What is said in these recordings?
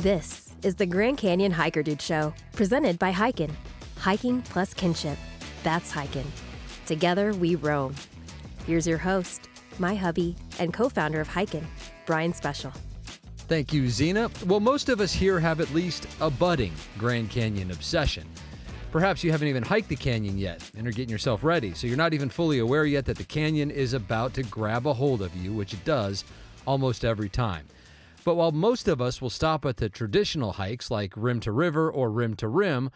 This is the Grand Canyon Hiker Dude Show, presented by hiKin. Hiking plus kinship. That's hiKin. Together we roam. Here's your host, my hubby, and co-founder of hiKin, Brian Special. Thank you, Zena. Well, most of us here have at least a budding Grand Canyon obsession. Perhaps you haven't even hiked the canyon yet and are getting yourself ready, so you're not even fully aware yet that the canyon is about to grab a hold of you, which it does almost every time. But while most of us will stop at the traditional hikes like rim to river or rim to rim,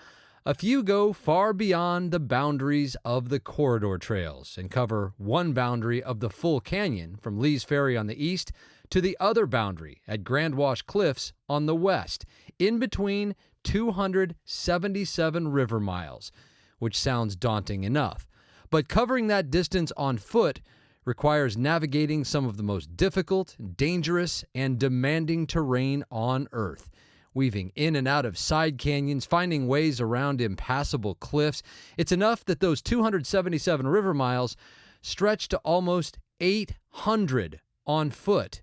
a few go far beyond the boundaries of the corridor trails and cover one boundary of the full canyon from Lee's Ferry on the east to the other boundary at Grand Wash Cliffs on the west, in between 277 river miles, which sounds daunting enough. But covering that distance on foot requires navigating some of the most difficult, dangerous, and demanding terrain on Earth, weaving in and out of side canyons, finding ways around impassable cliffs. It's enough that those 277 river miles stretch to almost 800 on foot,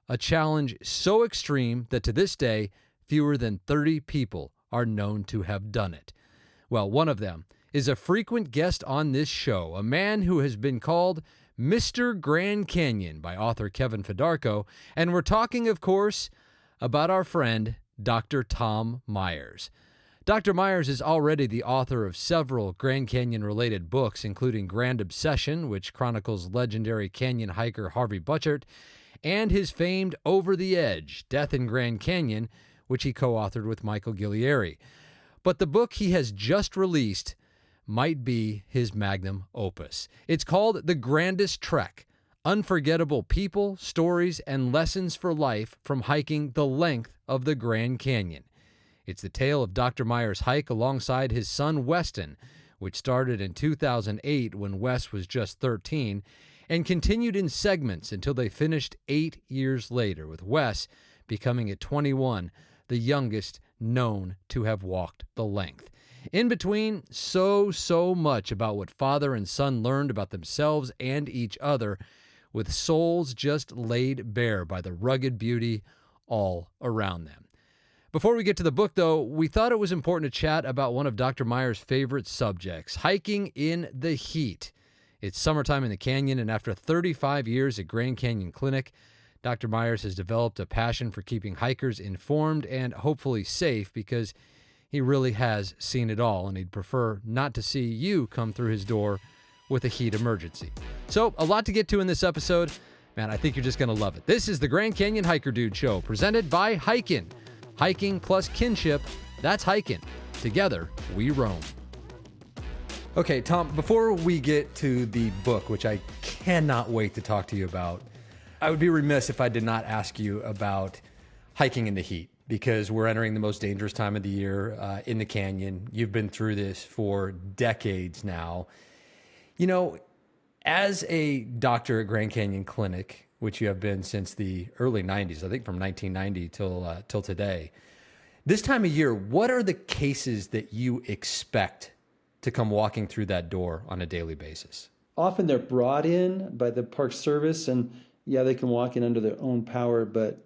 a challenge so extreme that to this day, fewer than 30 people are known to have done it. Well, one of them is a frequent guest on this show, a man who has been called Mr. Grand Canyon by author Kevin Fedarko, and we're talking, of course, about our friend, Dr. Tom Myers. Dr. Myers is already the author of several Grand Canyon-related books, including Grand Obsession, which chronicles legendary canyon hiker Harvey Butchert, and his famed Over the Edge, Death in Grand Canyon, which he co-authored with Michael Guglieri. But the book he has just released might be his magnum opus. It's called The Grandest Trek, Unforgettable People, Stories, and Lessons for Life from Hiking the Length of the Grand Canyon. It's the tale of Dr. Myers' hike alongside his son Weston, which started in 2008 when Wes was just 13, and continued in segments until they finished 8 years later, with Wes becoming at 21 the youngest known to have walked the length. In between, so much about what father and son learned about themselves and each other, with souls just laid bare by the rugged beauty all around them. Before we get to the book, though, we thought it was important to chat about one of Dr. Myers' favorite subjects, hiking in the heat. It's summertime in the canyon, and after 35 years at Grand Canyon Clinic, Dr. Myers has developed a passion for keeping hikers informed and hopefully safe, because he really has seen it all, and he'd prefer not to see you come through his door with a heat emergency. So, a lot to get to in this episode. Man, I think you're just going to love it. This is the Grand Canyon Hiker Dude Show, presented by hiKin. Hiking plus kinship, that's hiKin. Together, we roam. Okay, Tom, before we get to the book, which I cannot wait to talk to you about, I would be remiss if I did not ask you about hiking in the heat, because we're entering the most dangerous time of the year in the canyon. You've been through this for decades now. You know, as a doctor at Grand Canyon Clinic, which you have been since the early 90s, I think from 1990 till today, this time of year, what are the cases that you expect to come walking through that door on a daily basis? Often they're brought in by the Park Service, and yeah, they can walk in under their own power, but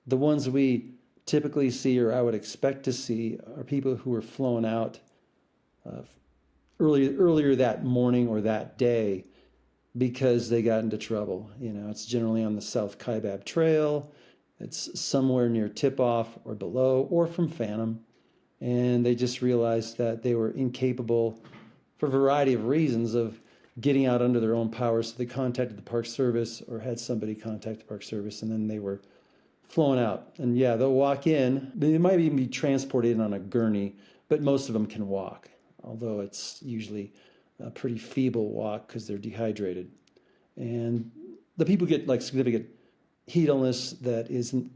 the ones we typically see, or I would expect to see, are people who were flown out earlier that morning or that day because they got into trouble. You know, it's generally on the South Kaibab Trail. It's somewhere near tip-off or below, or from Phantom, and they just realized that they were incapable, for a variety of reasons, of getting out under their own power. So they contacted the Park Service or had somebody contact the Park Service, and then they were flown out. And yeah, they'll walk in. They might even be transported in on a gurney, but most of them can walk, although it's usually a pretty feeble walk because they're dehydrated. And the people get like significant heat illness that isn't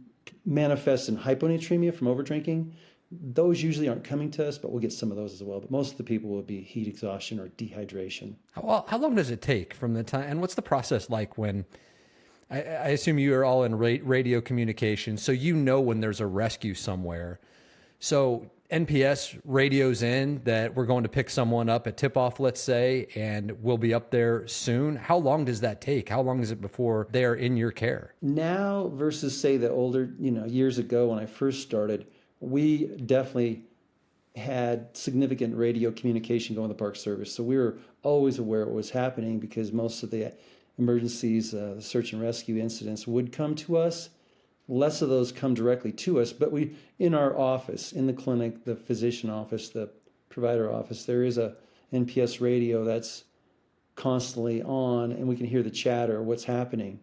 manifest in hyponatremia from overdrinking. Those usually aren't coming to us, but we'll get some of those as well. But most of the people will be heat exhaustion or dehydration. How long does it take from the time, and what's the process like when, I assume you are all in radio communication, so you know when there's a rescue somewhere. So NPS radios in that we're going to pick someone up at tip-off, let's say, and we'll be up there soon. How long does that take? How long is it before they're in your care? Now versus, say, the older, years ago when I first started, we definitely had significant radio communication going with the Park Service. So we were always aware of what was happening because most of the emergencies, the search and rescue incidents would come to us. Less of those come directly to us, but we, in our office, in the clinic, the physician office, the provider office, there is a NPS radio that's constantly on, and we can hear the chatter, what's happening.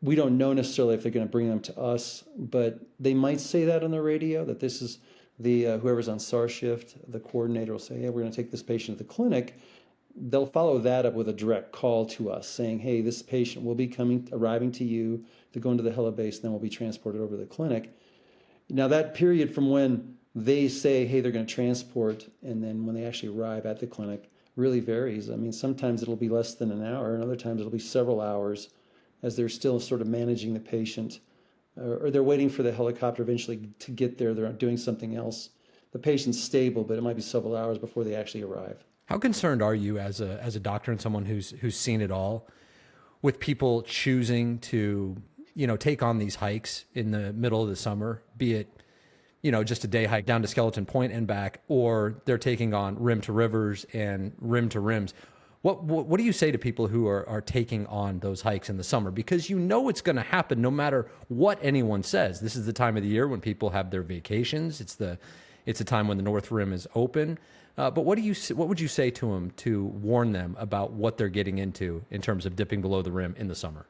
We don't know necessarily if they're going to bring them to us, but they might say that on the radio, that this is the whoever's on SAR shift, the coordinator will say, yeah, we're going to take this patient to the clinic. They'll follow that up with a direct call to us saying, hey, this patient will be arriving to you. They're going to the heli base, then will be transported over to the clinic. Now that period from when they say, hey, they're going to transport, and then when they actually arrive at the clinic really varies. I mean, sometimes it'll be less than an hour, and other times it'll be several hours as they're still sort of managing the patient, or they're waiting for the helicopter eventually to get there. They're doing something else. The patient's stable, but it might be several hours before they actually arrive. How concerned are you as a doctor and someone who's seen it all with people choosing to, take on these hikes in the middle of the summer, be it, just a day hike down to Skeleton Point and back, or they're taking on rim to rivers and rim to rims? What do you say to people who are taking on those hikes in the summer? Because it's going to happen no matter what anyone says. This is the time of the year when people have their vacations. It's the time when the North Rim is open. But what would you say to them to warn them about what they're getting into in terms of dipping below the rim in the summer?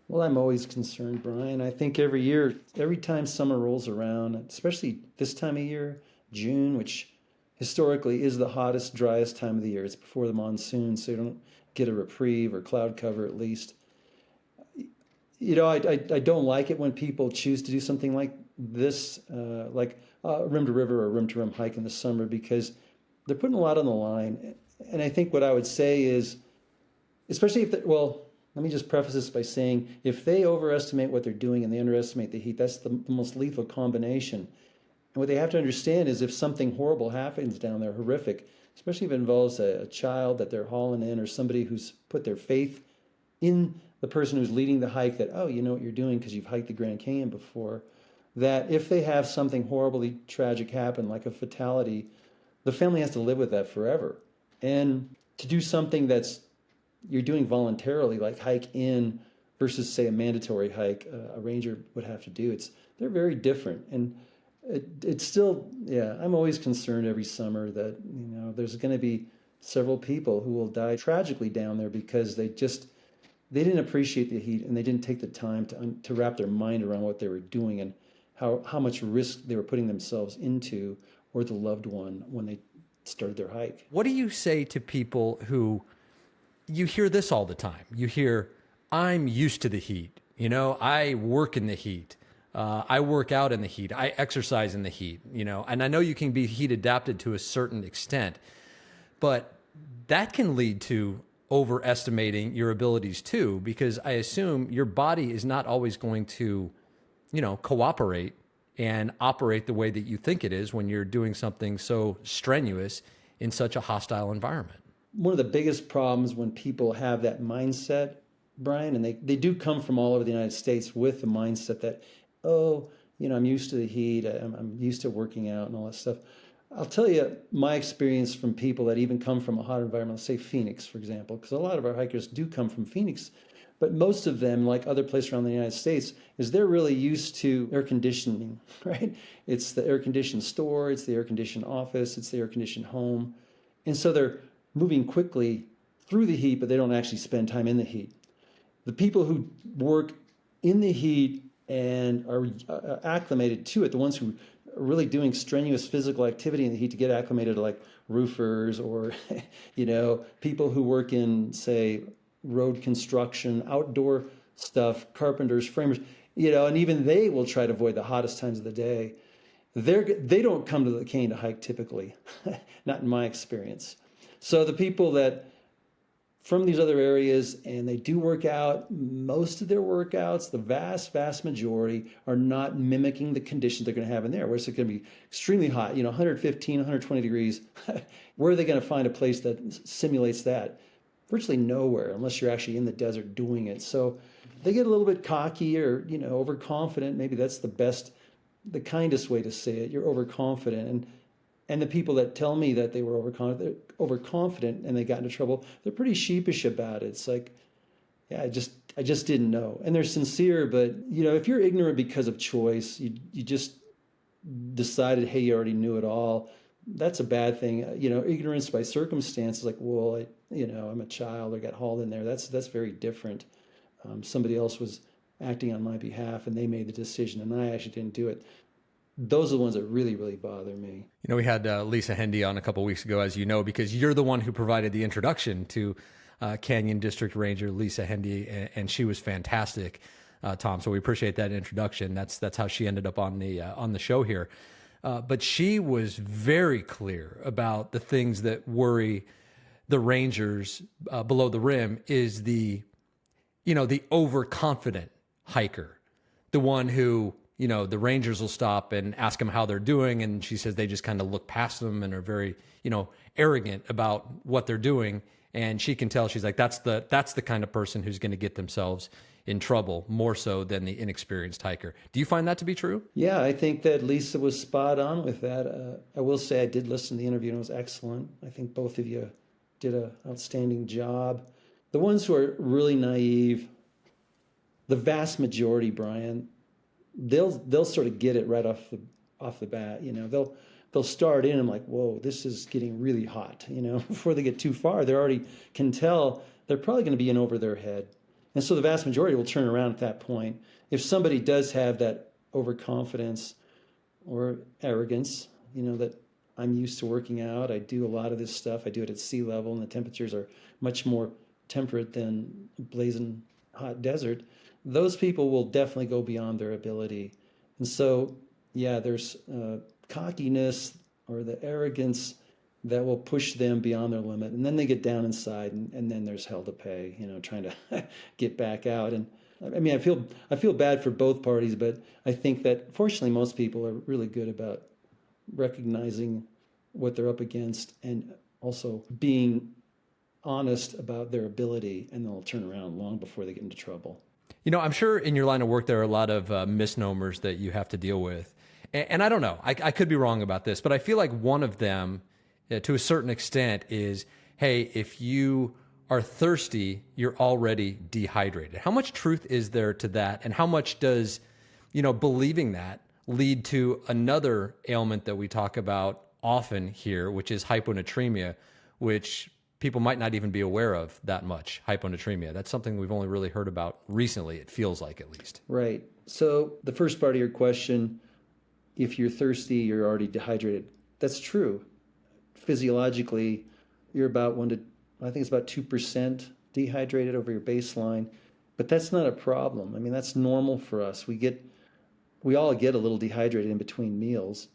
Well, I'm always concerned, Brian. I think every year, every time summer rolls around, especially this time of year, June, which historically is the hottest, driest time of the year. It's before the monsoon, so you don't get a reprieve or cloud cover at least. I don't like it when people choose to do something like this, like a rim to river or rim to rim hike in the summer, because they're putting a lot on the line. And I think what I would say is, especially let me just preface this by saying, if they overestimate what they're doing and they underestimate the heat, that's the most lethal combination. And what they have to understand is if something horrible happens down there, horrific, especially if it involves a child that they're hauling in or somebody who's put their faith in the person who's leading the hike, that, oh, you know what you're doing because you've hiked the Grand Canyon before, that if they have something horribly tragic happen, like a fatality, the family has to live with that forever. And to do something that's you're doing voluntarily, like hike in versus, say, a mandatory hike a ranger would have to do, they're very different. And it's still, I'm always concerned every summer that, there's going to be several people who will die tragically down there because they didn't appreciate the heat and they didn't take the time to wrap their mind around what they were doing and how much risk they were putting themselves into, or the loved one, when they started their hike. What do you say to people who, you hear this all the time? You hear, I'm used to the heat. I work in the heat. I work out in the heat. I exercise in the heat, and I know you can be heat adapted to a certain extent, but that can lead to overestimating your abilities too, because I assume your body is not always going to, cooperate and operate the way that you think it is when you're doing something so strenuous in such a hostile environment. One of the biggest problems when people have that mindset, Brian, and they do come from all over the United States with the mindset that, I'm used to the heat, I'm used to working out and all that stuff. I'll tell you my experience from people that even come from a hot environment, let's say Phoenix, for example, because a lot of our hikers do come from Phoenix, but most of them, like other places around the United States, is they're really used to air conditioning, right? It's the air-conditioned store, it's the air-conditioned office, it's the air-conditioned home. And so they're moving quickly through the heat, but they don't actually spend time in the heat. The people who work in the heat and are acclimated to it, the ones who are really doing strenuous physical activity in the heat to get acclimated, like roofers or, people who work in, say, road construction, outdoor stuff, carpenters, framers, and even they will try to avoid the hottest times of the day. They don't come to the canyon to hike typically, not in my experience. So the people that from these other areas, and they do work out, most of their workouts, the vast, vast majority, are not mimicking the conditions they're going to have in there, where it's going to be extremely hot, 115, 120 degrees. Where are they going to find a place that simulates that? Virtually nowhere, unless you're actually in the desert doing it. So they get a little bit cocky or, overconfident. Maybe that's the best the kindest way to say it. You're overconfident. And the people that tell me that they were overconfident and they got into trouble, they're pretty sheepish about it. It's like, yeah, I just didn't know. And they're sincere, but if you're ignorant because of choice, you just decided, hey, you already knew it all. That's a bad thing. Ignorance by circumstances, like, well, I'm a child, I got hauled in there. That's very different. Somebody else was acting on my behalf and they made the decision and I actually didn't do it. Those are the ones that really, really bother me. We had Lisa Hendy on a couple of weeks ago, as you know, because you're the one who provided the introduction to Canyon District Ranger Lisa Hendy, and she was fantastic, Tom. So we appreciate that introduction. That's how she ended up on the show here. But she was very clear about the things that worry the Rangers below the rim is the overconfident hiker, the one who, the Rangers will stop and ask them how they're doing. And she says they just kind of look past them and are very, arrogant about what they're doing. And she can tell, she's like, that's the kind of person who's going to get themselves in trouble more so than the inexperienced hiker. Do you find that to be true? Yeah, I think that Lisa was spot on with that. I will say I did listen to the interview and it was excellent. I think both of you did an outstanding job. The ones who are really naive, the vast majority, Brian, they'll sort of get it right off the bat. They'll start in and like, whoa, this is getting really hot. Before they get too far, they already can tell they're probably going to be in over their head. And so the vast majority will turn around at that point. If somebody does have that overconfidence or arrogance, that I'm used to working out, I do a lot of this stuff, I do it at sea level, and the temperatures are much more temperate than blazing hot desert, those people will definitely go beyond their ability. And so, yeah, there's cockiness or the arrogance that will push them beyond their limit. And then they get down inside and then there's hell to pay, trying to get back out. And I mean, I feel bad for both parties, but I think that fortunately most people are really good about recognizing what they're up against and also being honest about their ability, and they'll turn around long before they get into trouble. I'm sure in your line of work there are a lot of misnomers that you have to deal with. And I don't know, I could be wrong about this, but I feel like one of them, to a certain extent, is, hey, if you are thirsty, you're already dehydrated. How much truth is there to that? And how much does, believing that lead to another ailment that we talk about often here, which is hyponatremia, which people might not even be aware of that much, hyponatremia. That's something we've only really heard about recently, it feels like, at least. Right. So the first part of your question, if you're thirsty, you're already dehydrated. That's true. Physiologically, you're about I think it's about 2% dehydrated over your baseline, but that's not a problem. I mean, that's normal for us. We all get a little dehydrated in between meals,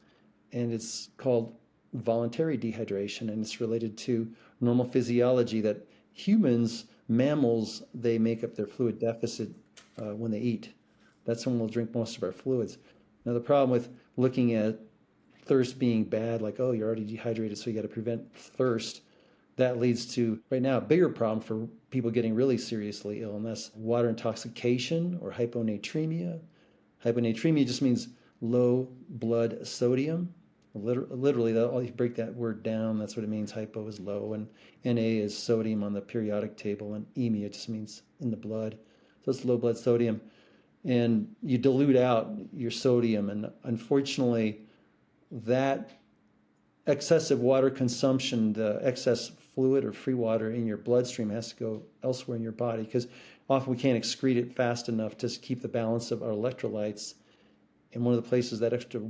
and it's called voluntary dehydration, and it's related to normal physiology that humans, mammals, they make up their fluid deficit when they eat. That's when we'll drink most of our fluids. Now, the problem with looking at thirst being bad, like, oh, you're already dehydrated, so you got to prevent thirst, that leads to, right now, a bigger problem for people getting really seriously ill, and that's water intoxication or hyponatremia. Hyponatremia just means low blood sodium. Literally, you break that word down, that's what it means. Hypo is low, and Na is sodium on the periodic table, and emia just means in the blood. So it's low blood sodium. And you dilute out your sodium, and unfortunately, that excessive water consumption, the excess fluid or free water in your bloodstream has to go elsewhere in your body, because often we can't excrete it fast enough to keep the balance of our electrolytes. And one of the places that extra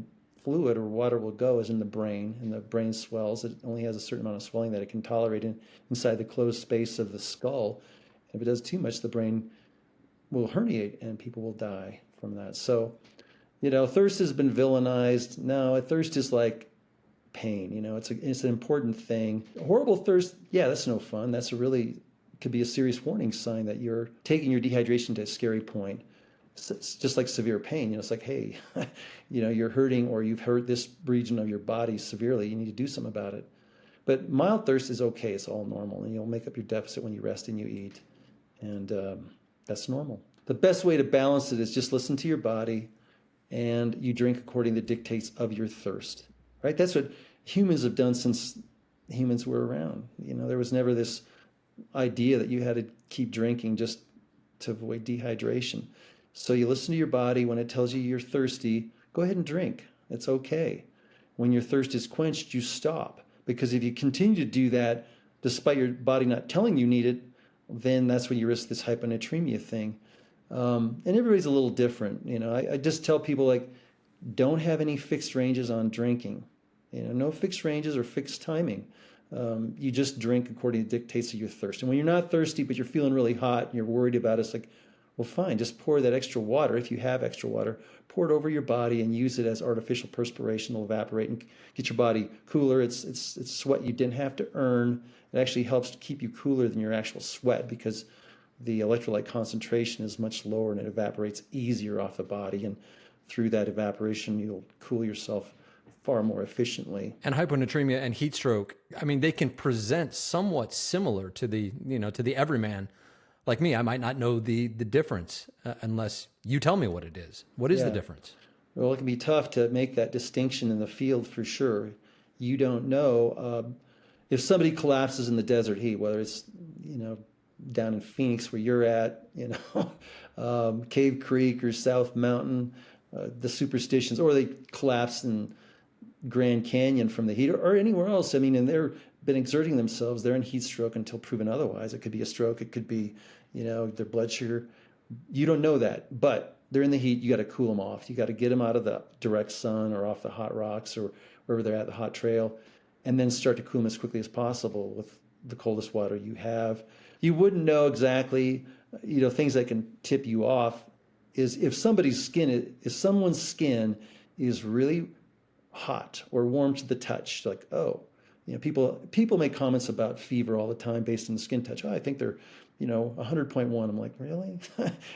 fluid or water will go is in the brain, and the brain swells. It only has a certain amount of swelling that it can tolerate inside the closed space of the skull. If it does too much, the brain will herniate and people will die from that. So, thirst has been villainized. No, thirst is like pain. It's an important thing. Horrible thirst, yeah, that's no fun. That's could be a serious warning sign that you're taking your dehydration to a scary point. It's just like severe pain. It's like, hey, you're hurting, or you've hurt this region of your body severely. You need to do something about it. But mild thirst is okay. It's all normal, and you'll make up your deficit when you rest and you eat, and that's normal. The best way to balance it is just listen to your body, and you drink according to the dictates of your thirst, right? That's what humans have done since humans were around. There was never this idea that you had to keep drinking just to avoid dehydration. So you listen to your body. When it tells you you're thirsty, go ahead and drink. It's okay. When your thirst is quenched, you stop. Because if you continue to do that, despite your body not telling you need it, then that's when you risk this hyponatremia thing. And everybody's a little different. I just tell people, like, don't have any fixed ranges on drinking. No fixed ranges or fixed timing. You just drink according to the dictates of your thirst. And when you're not thirsty, but you're feeling really hot and you're worried about it, it's like, well, fine, just pour that extra water. If you have extra water, pour it over your body and use it as artificial perspiration. It'll evaporate and get your body cooler. It's sweat you didn't have to earn. It actually helps to keep you cooler than your actual sweat because the electrolyte concentration is much lower and it evaporates easier off the body. And through that evaporation, you'll cool yourself far more efficiently. And hyponatremia and heat stroke, I mean, they can present somewhat similar to the everyman. Like me, I might not know the difference unless you tell me what it is. What is the difference? Well, it can be tough to make that distinction in the field for sure. You don't know. If somebody collapses in the desert heat, whether it's, down in Phoenix where you're at, Cave Creek or South Mountain, the superstitions, or they collapse in Grand Canyon from the heat or anywhere else. I mean, and they've been exerting themselves. They're in heat stroke until proven otherwise. It could be a stroke. It could be, their blood sugar. You don't know that, but they're in the heat. You got to cool them off. You got to get them out of the direct sun or off the hot rocks or wherever they're at, the hot trail, and then start to cool them as quickly as possible with the coldest water you have. You wouldn't know exactly, things that can tip you off is if someone's skin is really hot or warm to the touch, like, people make comments about fever all the time based on the skin touch. Oh, I think they're, 100.1. I'm like, really?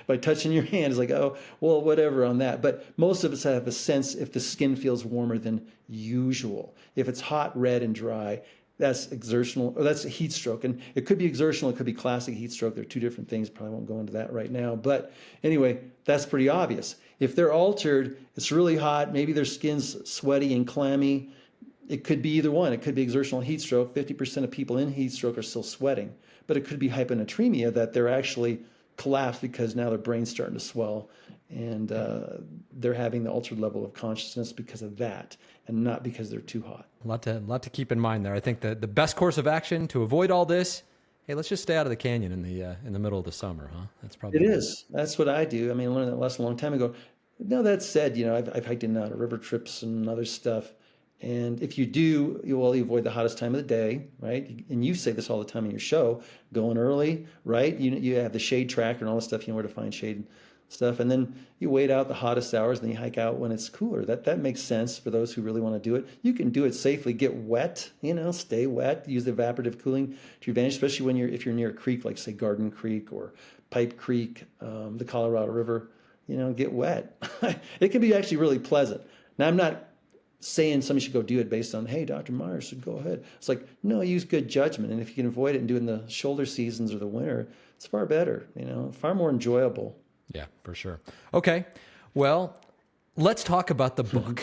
By touching your hand, it's like, oh, well, whatever on that. But most of us have a sense if the skin feels warmer than usual. If it's hot, red, and dry, that's exertional, or that's a heat stroke. And it could be exertional, it could be classic heat stroke. They're two different things. Probably won't go into that right now. But anyway, that's pretty obvious. If they're altered, it's really hot, maybe their skin's sweaty and clammy. It could be either one. It could be exertional heat stroke. 50% of people in heat stroke are still sweating. But it could be hyponatremia, that they're actually collapsed because now their brain's starting to swell and they're having the altered level of consciousness because of that and not because they're too hot. A lot to keep in mind there. I think the best course of action to avoid all this, hey, let's just stay out of the canyon in the middle of the summer, huh? That's probably it is. That's what I do. I mean, I learned that lesson a long time ago. Now, that said, I've hiked in and out of river trips and other stuff. And if you do, you avoid the hottest time of the day, right? And you say this all the time in your show, going early, right? You have the shade tracker and all this stuff, where to find shade and stuff. And then you wait out the hottest hours and then you hike out when it's cooler. That makes sense for those who really want to do it. You can do it safely, get wet, stay wet, use the evaporative cooling to your advantage, especially if you're near a creek, like say Garden Creek or Pipe Creek, the Colorado River, get wet. It can be actually really pleasant. Now, I'm not saying somebody should go do it based on, hey, Dr. Myers should go ahead. It's like, no, use good judgment. And if you can avoid it and do it in the shoulder seasons or the winter, it's far better, far more enjoyable. Yeah, for sure. Okay, well, let's talk about the book.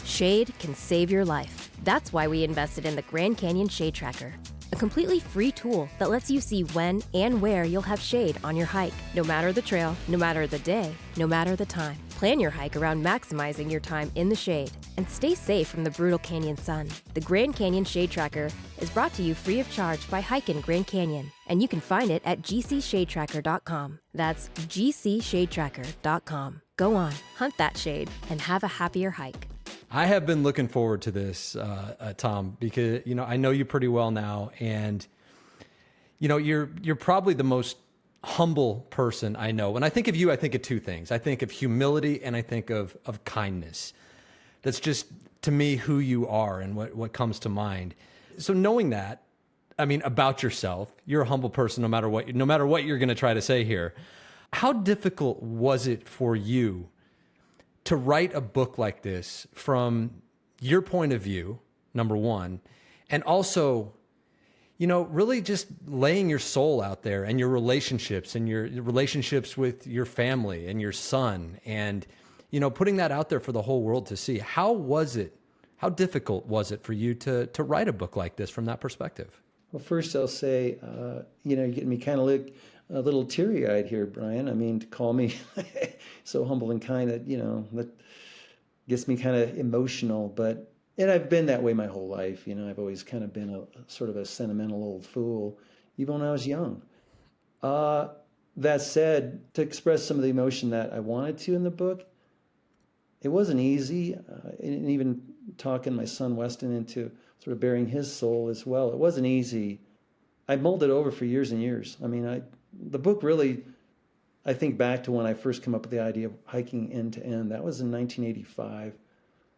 Shade can save your life. That's why we invested in the Grand Canyon Shade Tracker, a completely free tool that lets you see when and where you'll have shade on your hike, no matter the trail, no matter the day, no matter the time. Plan your hike around maximizing your time in the shade and stay safe from the brutal canyon sun. The Grand Canyon Shade Tracker is brought to you free of charge by hiKin Grand Canyon, and you can find it at gcshadetracker.com. That's gcshadetracker.com. Go on, hunt that shade, and have a happier hike. I have been looking forward to this, Tom, because I know you pretty well now, and you're probably the most humble person I know. When I think of you, I think of two things. I think of humility and I think of kindness. That's just, to me, who you are and what comes to mind. So knowing that, about yourself, you're a humble person no matter what you're going to try to say here. How difficult was it for you to write a book like this from your point of view, number one, and also, really just laying your soul out there and your relationships with your family and your son and, putting that out there for the whole world to see. How difficult was it for you to write a book like this from that perspective? Well, first I'll say, you're getting me kind of a little teary-eyed here, Brian. I mean, to call me so humble and kind, that gets me kind of emotional. And I've been that way my whole life. I've always kind of been a sort of a sentimental old fool, even when I was young. That said, to express some of the emotion that I wanted to in the book, it wasn't easy. And even talking my son Weston into sort of bearing his soul as well, it wasn't easy. I mulled it over for years and years. I mean, the book really, I think back to when I first came up with the idea of hiking end to end. That was in 1985.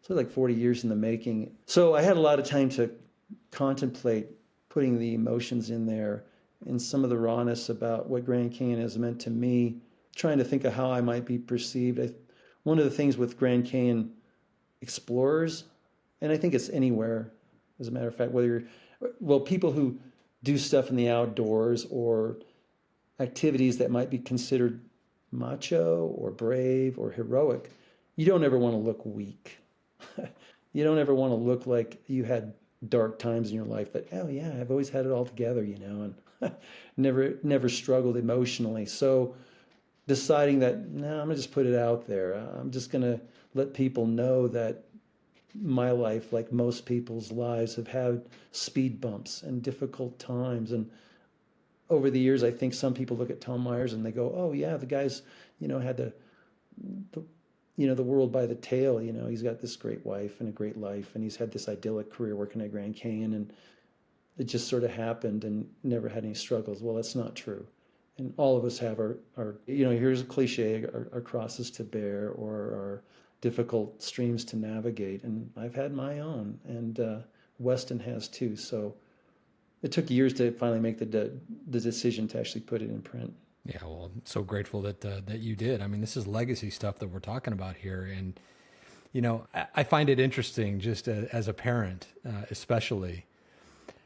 So like 40 years in the making. So I had a lot of time to contemplate putting the emotions in there and some of the rawness about what Grand Canyon has meant to me, trying to think of how I might be perceived. One of the things with Grand Canyon explorers, and I think it's anywhere, as a matter of fact, people who do stuff in the outdoors or activities that might be considered macho or brave or heroic, you don't ever want to look weak. You don't ever want to look like you had dark times in your life that, oh yeah, I've always had it all together, and never struggled emotionally. So deciding that, no, I'm gonna just put it out there. I'm just gonna let people know that my life, like most people's lives, have had speed bumps and difficult times. And over the years, I think some people look at Tom Myers and they go, oh yeah, the guy's, had the world by the tail. He's got this great wife and a great life, and he's had this idyllic career working at Grand Canyon, and it just sort of happened and never had any struggles. Well, that's not true. And all of us have our here's a cliche, our crosses to bear or our difficult streams to navigate. And I've had my own, and Weston has too. So it took years to finally make the decision to actually put it in print. Yeah, well, I'm so grateful that you did. I mean, this is legacy stuff that we're talking about here. And, I find it interesting just as a parent, especially,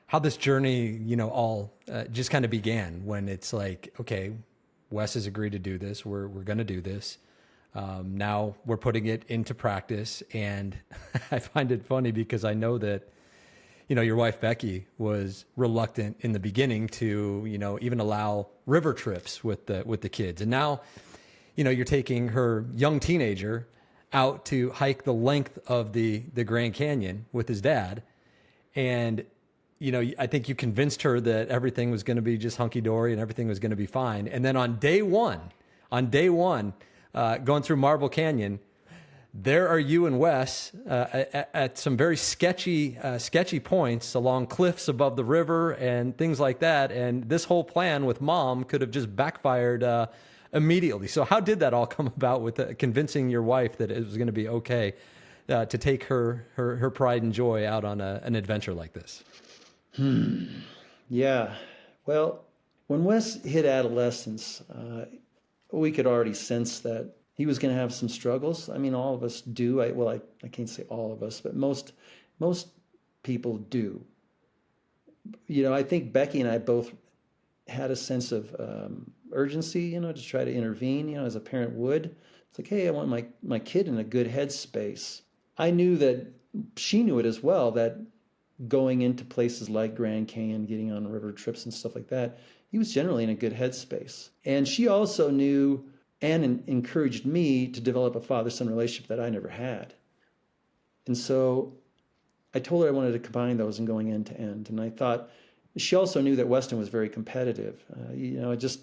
how this journey, all just kind of began when it's like, okay, Wes has agreed to do this. We're going to do this. Now we're putting it into practice. And I find it funny because I know that, your wife, Becky, was reluctant in the beginning to, even allow river trips with the kids. And now, you're taking her young teenager out to hike the length of the Grand Canyon with his dad. And, I think you convinced her that everything was going to be just hunky-dory and everything was going to be fine. And then on day one, going through Marble Canyon, there are you and Wes at some very sketchy points along cliffs above the river and things like that. And this whole plan with Mom could have just backfired immediately. So how did that all come about with convincing your wife that it was going to be okay to take her pride and joy out on an adventure like this? Yeah. Well, when Wes hit adolescence, we could already sense that he was going to have some struggles. I mean, all of us do. I can't say all of us, but most people do. I think Becky and I both had a sense of urgency, to try to intervene, as a parent would. It's like, hey, I want my kid in a good headspace. I knew that she knew it as well, that going into places like Grand Canyon, getting on river trips and stuff like that, he was generally in a good headspace. And she also knew and encouraged me to develop a father-son relationship that I never had. And so I told her I wanted to combine those and going end to end. And I thought she also knew that Weston was very competitive, just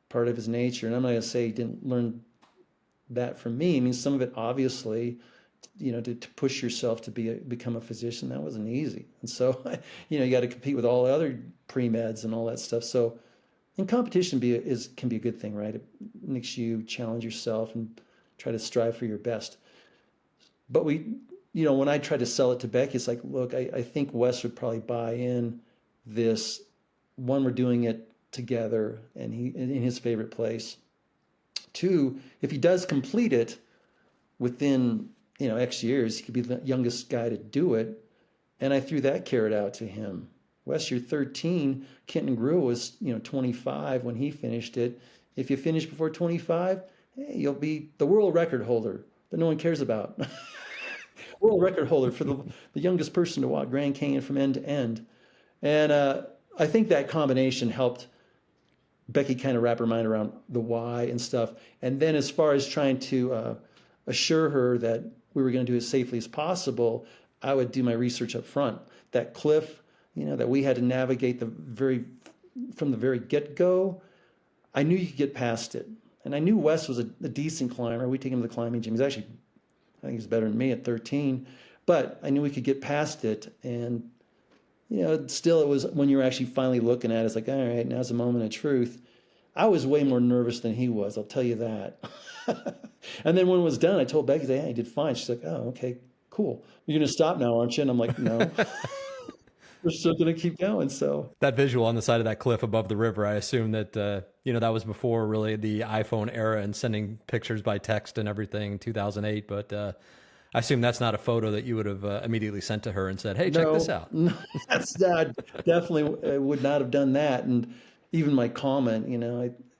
part of his nature. And I'm not going to say he didn't learn that from me. I mean, some of it obviously, to push yourself to become a physician, that wasn't easy. And so, you got to compete with all the other pre-meds and all that stuff. So, and competition can be a good thing, right? It makes you challenge yourself and try to strive for your best. But when I tried to sell it to Becky, it's like, look, I think Wes would probably buy in this. One, we're doing it together and he in his favorite place. Two, if he does complete it within, X years, he could be the youngest guy to do it. And I threw that carrot out to him. Wes, you're 13. Kenton Grew was, 25 when he finished it. If you finish before 25, hey, you'll be the world record holder that no one cares about. World record holder for the youngest person to walk Grand Canyon from end to end. And I think that combination helped Becky kind of wrap her mind around the why and stuff. And then as far as trying to assure her that we were going to do it as safely as possible, I would do my research up front. That cliff, that we had to navigate from the very get-go, I knew you could get past it. And I knew Wes was a decent climber. We take him to the climbing gym. I think he's better than me at 13, but I knew we could get past it. And, still it was, when you were actually finally looking at it, it's like, all right, now's the moment of truth. I was way more nervous than he was, I'll tell you that. And then when it was done, I told Becky, hey, I did fine. She's like, oh, okay, cool. You're going to stop now, aren't you? And I'm like, no. We're still going to keep going. So that visual on the side of that cliff above the river, I assume that, that was before really the iPhone era and sending pictures by text and everything, 2008. But I assume that's not a photo that you would have immediately sent to her and said, hey, check this out. No, that's definitely would not have done that. And even my comment,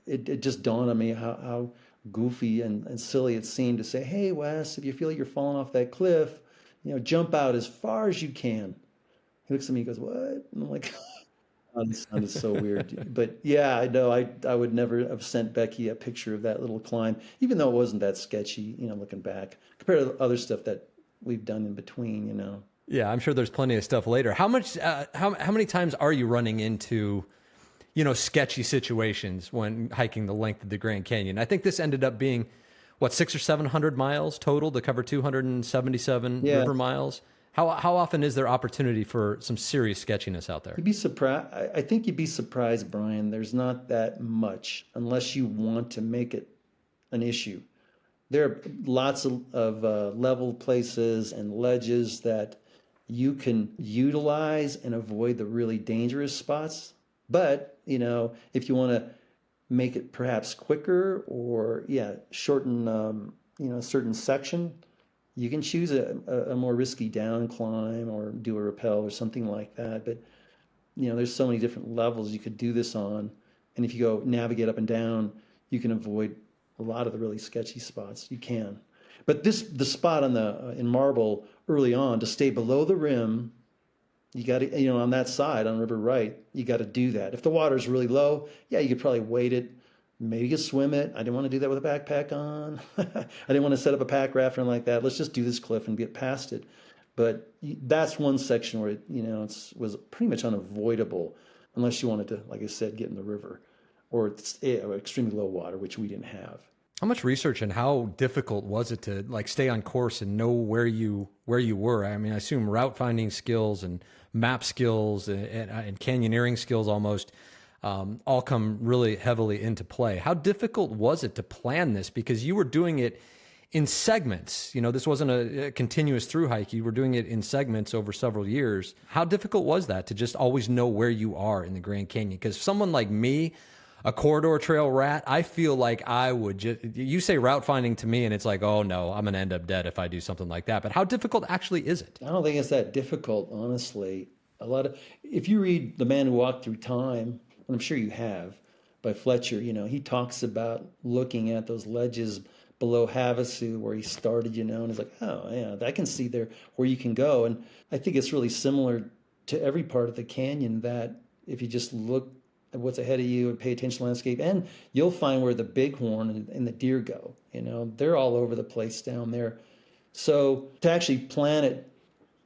it just dawned on me how goofy and silly it seemed to say, hey, Wes, if you feel like you're falling off that cliff, jump out as far as you can. He looks at me and goes, what? And I'm like, oh, this sounded so weird. But yeah, I know I would never have sent Becky a picture of that little climb, even though it wasn't that sketchy, looking back, compared to other stuff that we've done in between, Yeah, I'm sure there's plenty of stuff later. How many times are you running into, sketchy situations when hiking the length of the Grand Canyon? I think this ended up being, 600 or 700 miles total to cover 277 river miles. How often is there opportunity for some serious sketchiness out there? You'd be surprised. I think you'd be surprised, Brian. There's not that much unless you want to make it an issue. There are lots of level places and ledges that you can utilize and avoid the really dangerous spots. But, if you want to make it perhaps quicker or, shorten, a certain section, you can choose a more risky down climb or do a rappel or something like that. But, there's so many different levels you could do this on. And if you go navigate up and down, you can avoid a lot of the really sketchy spots. You can. But the spot in Marble early on, to stay below the rim, you got to, on that side, on River Right, you got to do that. If the water's really low, you could probably wade it. Maybe you could swim it. I didn't want to do that with a backpack on. I didn't want to set up a pack raft or anything like that. Let's just do this cliff and get past it. But that's one section where it was pretty much unavoidable unless you wanted to, like I said, get in the river or extremely low water, which we didn't have. How much research and how difficult was it to stay on course and know where you were? I mean, I assume route finding skills and map skills and canyoneering skills almost all come really heavily into play. How difficult was it to plan this? Because you were doing it in segments. This wasn't a continuous through hike. You were doing it in segments over several years. How difficult was that to just always know where you are in the Grand Canyon? Because someone like me, a corridor trail rat, I feel like I would you say route finding to me and it's like, oh no, I'm going to end up dead if I do something like that. But how difficult actually is it? I don't think it's that difficult, honestly. If you read The Man Who Walked Through Time, and I'm sure you have, by Fletcher, he talks about looking at those ledges below Havasu where he started, and it's like, oh yeah, I can see there where you can go. And I think it's really similar to every part of the canyon, that if you just look at what's ahead of you and pay attention to landscape, and you'll find where the bighorn and the deer go. They're all over the place down there. So to actually plan it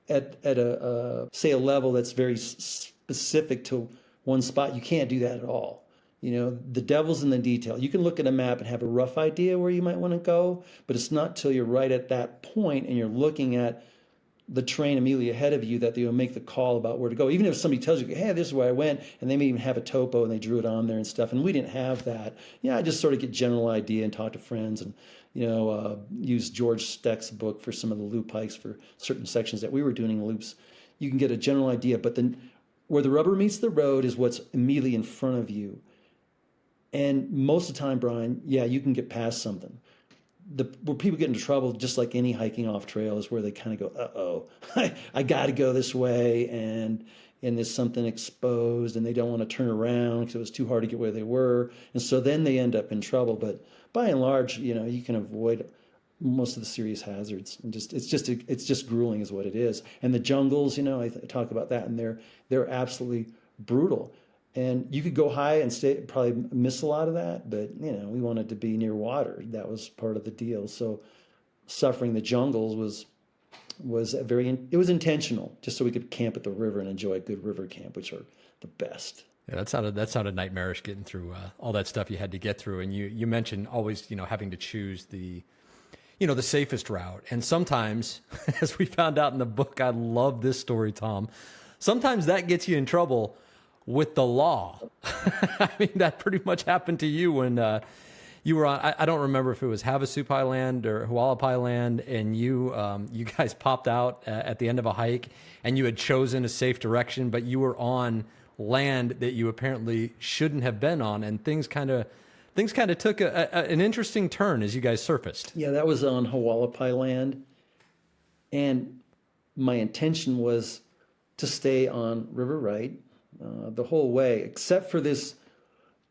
at a say a level that's very specific to one spot, you can't do that at all. The devil's in the detail. You can look at a map and have a rough idea where you might want to go, but it's not till you're right at that point and you're looking at the terrain immediately ahead of you that they'll make the call about where to go. Even if somebody tells you, hey, this is where I went, and they may even have a topo and they drew it on there and stuff, and we didn't have that. I just sort of get general idea and talk to friends and, use George Steck's book for some of the loop hikes for certain sections that we were doing in loops. You can get a general idea, but then where the rubber meets the road is what's immediately in front of you. And most of the time, Brian, you can get past something. Where people get into trouble, just like any hiking off trail, is where they kind of go, uh-oh, I got to go this way, and there's something exposed, and they don't want to turn around because it was too hard to get where they were. And so then they end up in trouble. But by and large, you can avoid most of the serious hazards, and it's just grueling is what it is. And the jungles, I talk about that, and they're absolutely brutal. And you could go high and probably miss a lot of that, but we wanted to be near water. That was part of the deal. So suffering the jungles was it was intentional, just so we could camp at the river and enjoy a good river camp, which are the best. Yeah, that sounded nightmarish, getting through all that stuff you had to get through. And you mentioned always, having to choose the safest route. And sometimes, as we found out in the book, I love this story, Tom, sometimes that gets you in trouble with the law. I mean, that pretty much happened to you when you were on, I don't remember if it was Havasupai land or Hualapai land, and you guys popped out at the end of a hike, and you had chosen a safe direction, but you were on land that you apparently shouldn't have been on, and things kind of took an interesting turn as you guys surfaced. Yeah, that was on Hualapai land, and my intention was to stay on River Right the whole way, except for this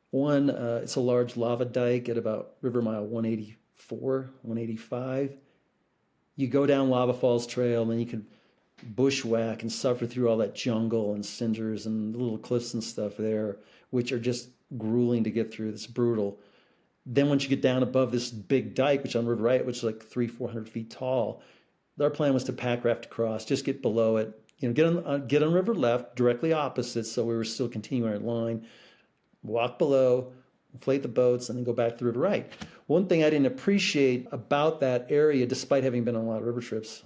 one. It's a large lava dike at about river mile 184, 185. You go down Lava Falls Trail, and then you can bushwhack and suffer through all that jungle and cinders and little cliffs and stuff there, which are just grueling to get through. It's brutal. Then once you get down above this big dike, which on River Right, which is like 300-400 feet tall, our plan was to pack raft across, just get below it, get on River Left, directly opposite, so we were still continuing our line, walk below, inflate the boats, and then go back to River Right. One thing I didn't appreciate about that area, despite having been on a lot of river trips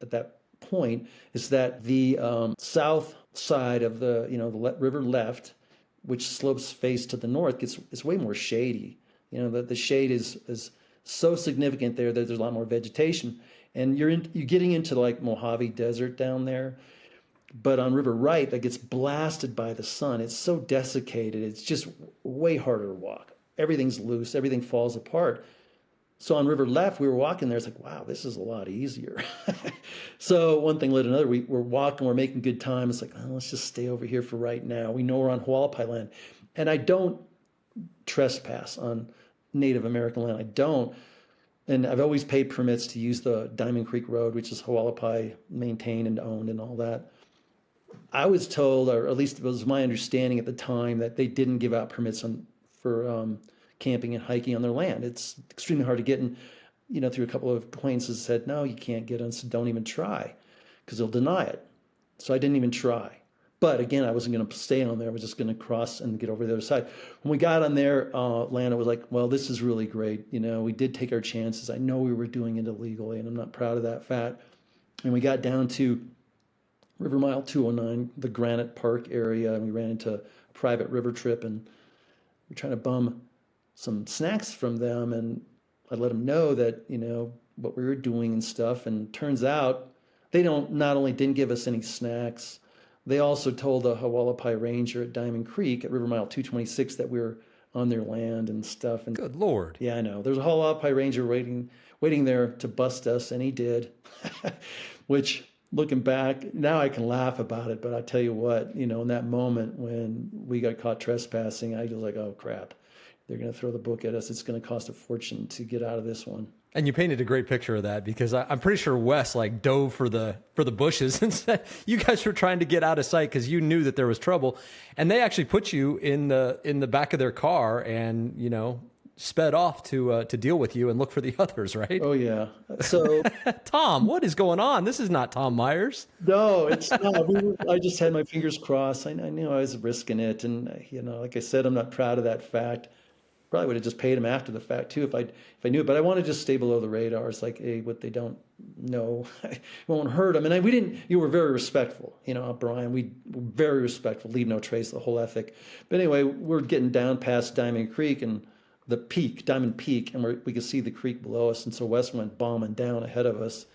at that point, is that the south side of the river left, which slopes face to the north, it's way more shady. The shade is so significant there that there's a lot more vegetation, and you're getting into like Mojave Desert down there. But on River Right, that gets blasted by the sun. It's so desiccated. It's just way harder to walk. Everything's loose. Everything falls apart. So on River Left, we were walking there. It's like, wow, this is a lot easier. So one thing led to another. We're walking. We're making good time. It's like, let's just stay over here for right now. We know we're on Hualapai land. And I don't trespass on Native American land. I don't. And I've always paid permits to use the Diamond Creek Road, which is Hualapai maintained and owned and all that. I was told, or at least it was my understanding at the time, that they didn't give out permits for camping and hiking on their land. It's extremely hard to get in. Through a couple of acquaintances said, no, you can't get on, so don't even try, because they'll deny it. So I didn't even try. But again, I wasn't going to stay on there. I was just going to cross and get over the other side. When we got on their land, I was like, well, this is really great. We did take our chances. I know we were doing it illegally, and I'm not proud of that fact. And we got down to River Mile 209, the Granite Park area, and we ran into a private river trip, and we're trying to bum some snacks from them, and I let them know that, what we were doing and stuff, and turns out they not only didn't give us any snacks, they also told the Hualapai Ranger at Diamond Creek at River Mile 226 that we were on their land and stuff. And good Lord. Yeah, I know. There's a Hualapai Ranger waiting there to bust us, and he did, which... Looking back, now I can laugh about it, but I tell you what, in that moment when we got caught trespassing, I was like, oh, crap. They're going to throw the book at us. It's going to cost a fortune to get out of this one. And you painted a great picture of that, because I'm pretty sure Wes dove for the bushes and said you guys were trying to get out of sight because you knew that there was trouble. And they actually put you in the back of their car and, sped off to deal with you and look for the others, right? Oh, yeah. So, Tom, what is going on? This is not Tom Myers. No, it's not. I just had my fingers crossed. I knew I was risking it. And, like I said, I'm not proud of that fact. Probably would have just paid him after the fact, too, if I knew it. But I want to just stay below the radar. It's like, hey, what they don't know won't hurt them. And you were very respectful. Brian, we were very respectful, leave no trace, the whole ethic. But anyway, we're getting down past Diamond Creek and the peak, Diamond Peak, and we could see the creek below us. And so Wes went bombing down ahead of us.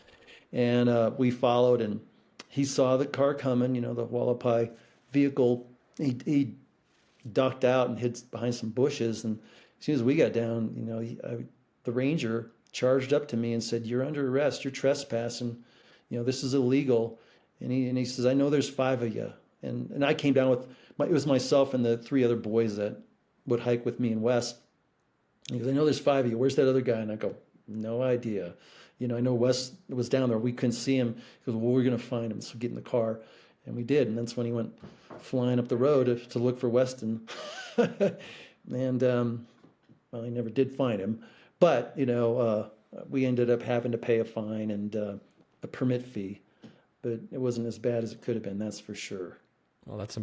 And we followed, and he saw the car coming, the Hualapai vehicle. He ducked out and hid behind some bushes. And as soon as we got down, the ranger charged up to me and said, "You're under arrest. You're trespassing. This is illegal." And he says, "I know there's 5 of you." And I came down with, it was myself and the 3 other boys that would hike with me and Wes. He goes, "I know there's 5 of you. Where's that other guy?" And I go, No idea. I know Wes was down there. We couldn't see him. He goes, well, we're going to find him. So get in the car. And we did. And that's when he went flying up the road to look for Weston. And, well, he never did find him. But, we ended up having to pay a fine and a permit fee. But it wasn't as bad as it could have been, that's for sure. Well, that's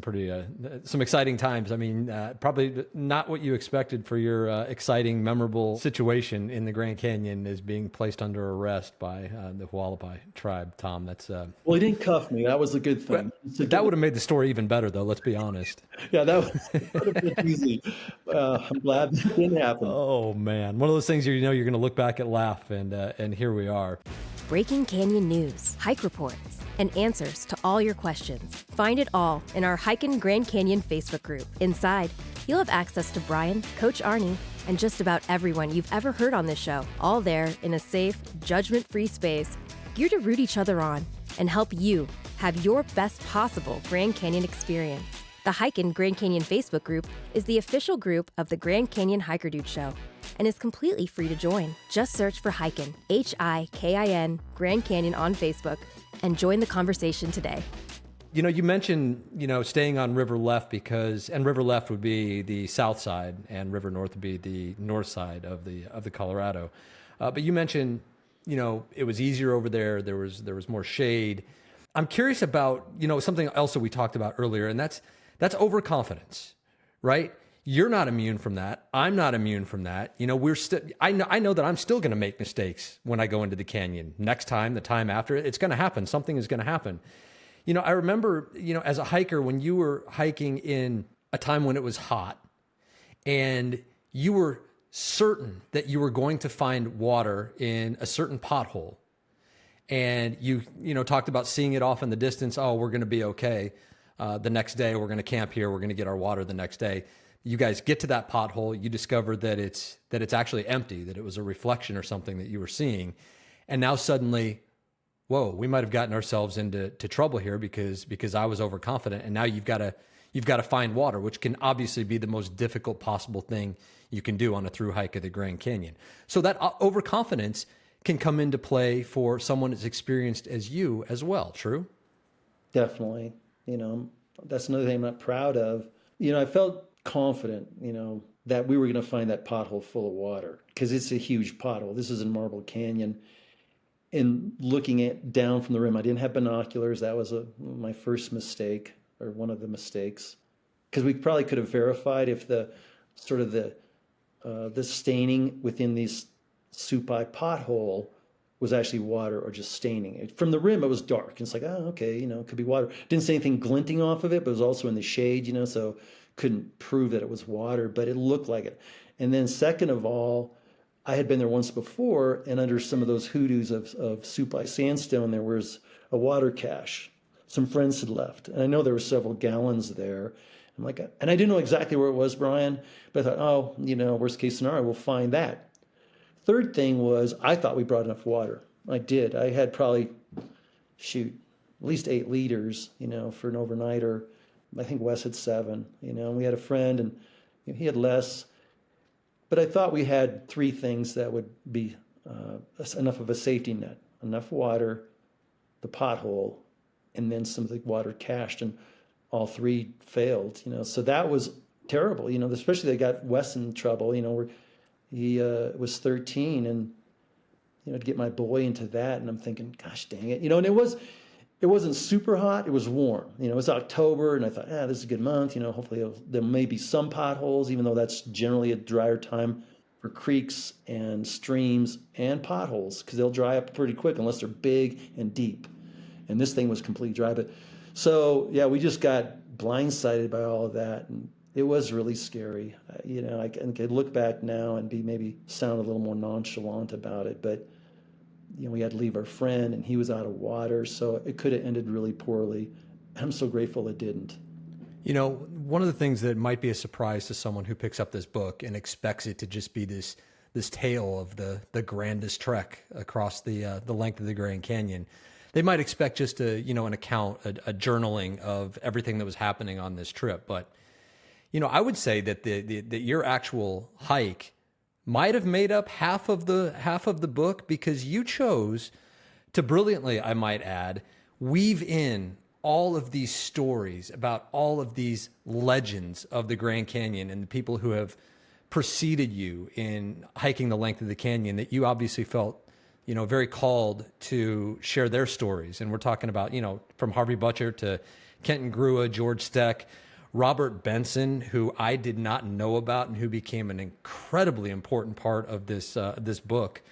some exciting times. I mean, probably not what you expected for your exciting, memorable situation in the Grand Canyon is being placed under arrest by the Hualapai tribe. Tom, that's well, he didn't cuff me. That was a good thing. That would have made the story even better, though. Let's be honest. Yeah, that would have been easy. I'm glad that didn't happen. Oh man, one of those things you're going to look back and laugh, and here we are. Breaking Canyon news, hike reports, and answers to all your questions. Find it all in our hiKin Grand Canyon Facebook group. Inside, you'll have access to Brian, Coach Arnie, and just about everyone you've ever heard on this show, all there in a safe, judgment-free space, geared to root each other on and help you have your best possible Grand Canyon experience. The hiKin Grand Canyon Facebook group is the official group of the Grand Canyon Hiker Dude Show and is completely free to join. Just search for hiKin, HIKIN, Grand Canyon on Facebook, and join the conversation today. You mentioned, staying on River Left and River Left would be the south side and River North would be the north side of the Colorado. But you mentioned, it was easier over there. There was more shade. I'm curious about, something else that we talked about earlier, and that's overconfidence, right? You're not immune from that. I'm not immune from that. I know that I'm still going to make mistakes when I go into the canyon. Next time, the time after, it's going to happen. Something is going to happen. I remember, as a hiker, when you were hiking in a time when it was hot and you were certain that you were going to find water in a certain pothole, and you talked about seeing it off in the distance. Oh, we're going to be okay. The next day, we're going to camp here. We're going to get our water the next day. You guys get to that pothole. You discover that it's actually empty, that it was a reflection or something that you were seeing. And now suddenly, whoa, we might have gotten ourselves into trouble here because I was overconfident. And now you've got to find water, which can obviously be the most difficult possible thing you can do on a through hike of the Grand Canyon. So that overconfidence can come into play for someone as experienced as you as well. True? Definitely. That's another thing I'm not proud of. I felt confident, that we were going to find that pothole full of water because it's a huge pothole. This is in Marble Canyon. And looking down from the rim, I didn't have binoculars. That was my first mistake, or one of the mistakes, because we probably could have verified if the staining within these Supai pothole was actually water or just staining. From the rim, it was dark. It's like, oh, okay, it could be water. Didn't see anything glinting off of it, but it was also in the shade, so couldn't prove that it was water, but it looked like it. And then second of all, I had been there once before, and under some of those hoodoos of Supai sandstone, there was a water cache. Some friends had left, and I know there were several gallons there. I'm like, and I didn't know exactly where it was, Brian, but I thought, worst case scenario, we'll find that. Third thing was, I thought we brought enough water. I did. I had probably, at least 8 liters, for an overnighter. I think Wes had 7, and we had a friend, and he had less. But I thought we had 3 things that would be enough of a safety net: enough water, the pothole, and then some of the water cached, and all 3 failed. So that was terrible. Especially they got Wes in trouble. Where he was 13, and to get my boy into that, and I'm thinking, gosh dang it, and it wasn't super hot. It was warm. It was October, and I thought, this is a good month. Hopefully there may be some potholes, even though that's generally a drier time for creeks and streams and potholes, because they'll dry up pretty quick unless they're big and deep. And this thing was completely dry. But so yeah, we just got blindsided by all of that, and it was really scary. I could look back now and maybe sound a little more nonchalant about it, but we had to leave our friend, and he was out of water, so it could have ended really poorly. I'm so grateful it didn't. One of the things that might be a surprise to someone who picks up this book and expects it to just be this tale of the grandest trek across the length of the Grand Canyon, they might expect just an account, a journaling of everything that was happening on this trip. But I would say that that your actual hike might have made up half of the book, because you chose to brilliantly, I might add, weave in all of these stories about all of these legends of the Grand Canyon and the people who have preceded you in hiking the length of the canyon, that you obviously felt, very called to share their stories. And we're talking about, from Harvey Butcher to Kenton Grua, George Steck, Robert Benson, who I did not know about and who became an incredibly important part of this book.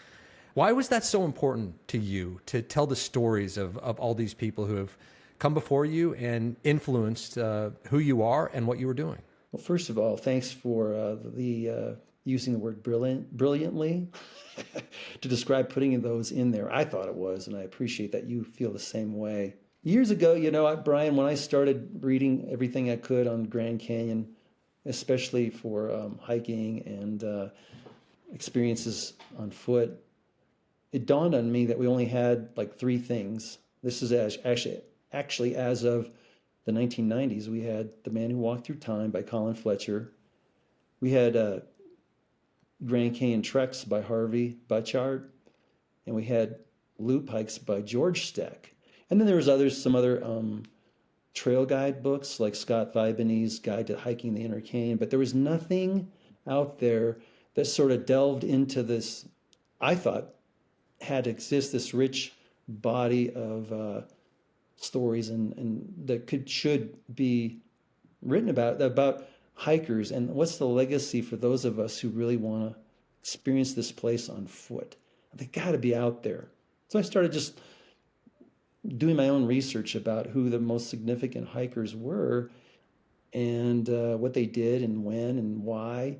Why was that so important to you, to tell the stories of all these people who have come before you and influenced who you are and what you were doing? Well, first of all, thanks for using the word brilliantly to describe putting those in there. I thought it was, and I appreciate that you feel the same way. Years ago, Brian, when I started reading everything I could on Grand Canyon, especially for hiking and experiences on foot, it dawned on me that we only had like three things. This is actually as of the 1990s. We had The Man Who Walked Through Time by Colin Fletcher. We had Grand Canyon Treks by Harvey Butcher, and we had Loop Hikes by George Steck. And then there was some other trail guide books like Scott Viboney's Guide to Hiking the Inner Canyon, but there was nothing out there that sort of delved into this, I thought, had to exist, this rich body of stories and that should be written about hikers, and what's the legacy for those of us who really want to experience this place on foot. They got to be out there. So I started just doing my own research about who the most significant hikers were and what they did and when and why.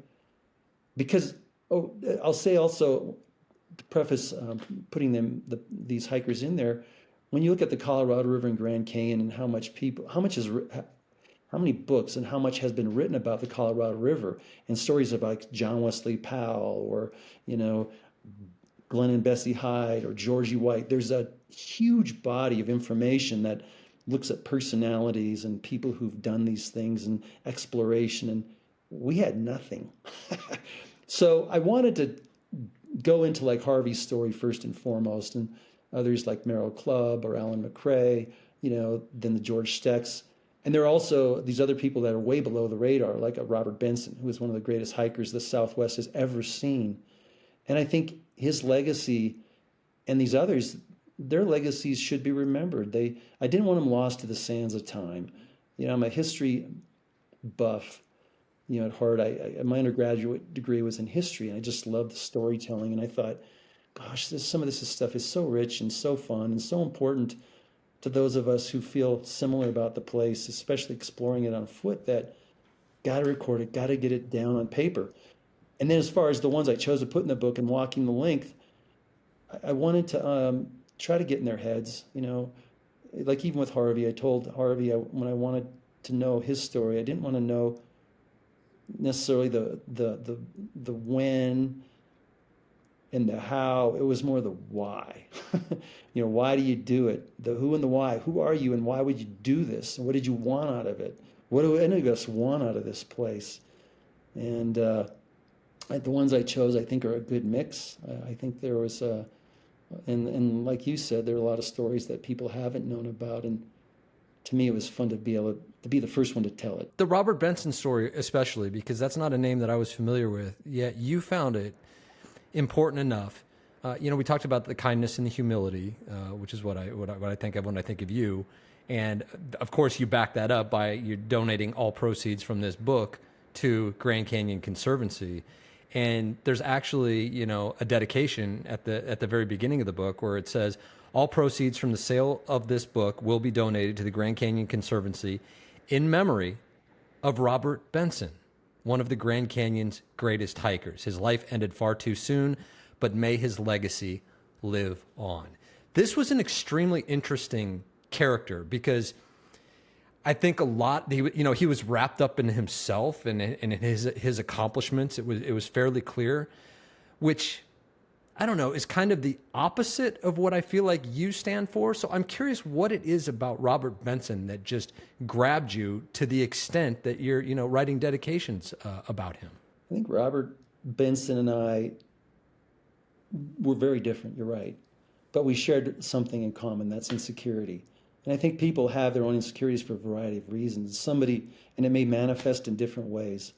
Because I'll say also, to preface putting these hikers in there, when you look at the Colorado River and Grand Canyon and how many books and how much has been written about the Colorado River, and stories about John Wesley Powell or Glenn and Bessie Hyde or Georgie White, there's a huge body of information that looks at personalities and people who've done these things and exploration, and we had nothing. So I wanted to go into like Harvey's story first and foremost, and others like Merrill Clubb or Alan McRae, then the George Stecks. And there are also these other people that are way below the radar, like a Robert Benson, who is one of the greatest hikers the Southwest has ever seen. And I think his legacy and these others, their legacies should be remembered. I didn't want them lost to the sands of time. I'm a history buff, at heart. My undergraduate degree was in history, and I just loved the storytelling. And I thought, gosh, some of this stuff is so rich and so fun and so important to those of us who feel similar about the place, especially exploring it on foot, that got to record it, got to get it down on paper. And then as far as the ones I chose to put in the book and walking the length, I wanted to try to get in their heads, like even with Harvey. I told Harvey when I wanted to know his story, I didn't want to know necessarily the when and the how. It was more the why. Why do you do it? The who and the why. Who are you and why would you do this? And what did you want out of it? What do any of us want out of this place? And the ones I chose, I think, are a good mix. I think there was and like you said, there are a lot of stories that people haven't known about, and to me it was fun to be able to be the first one to tell it. The Robert Benson story especially, because that's not a name that I was familiar with, yet you found it important enough. We talked about the kindness and the humility, which is what I think of when I think of you. And of course, you back that up by you donating all proceeds from this book to Grand Canyon Conservancy. And there's actually, a dedication at the very beginning of the book where it says, all proceeds from the sale of this book will be donated to the Grand Canyon Conservancy in memory of Robert Benson, one of the Grand Canyon's greatest hikers. His life ended far too soon, but may his legacy live on. This was an extremely interesting character because I think a lot, he was wrapped up in himself and in his accomplishments. It was fairly clear, which, I don't know, is kind of the opposite of what I feel like you stand for. So I'm curious what it is about Robert Benson that just grabbed you to the extent that you're, writing dedications about him. I think Robert Benson and I were very different, you're right. But we shared something in common, that's insecurity. And I think people have their own insecurities for a variety of reasons. And it may manifest in different ways.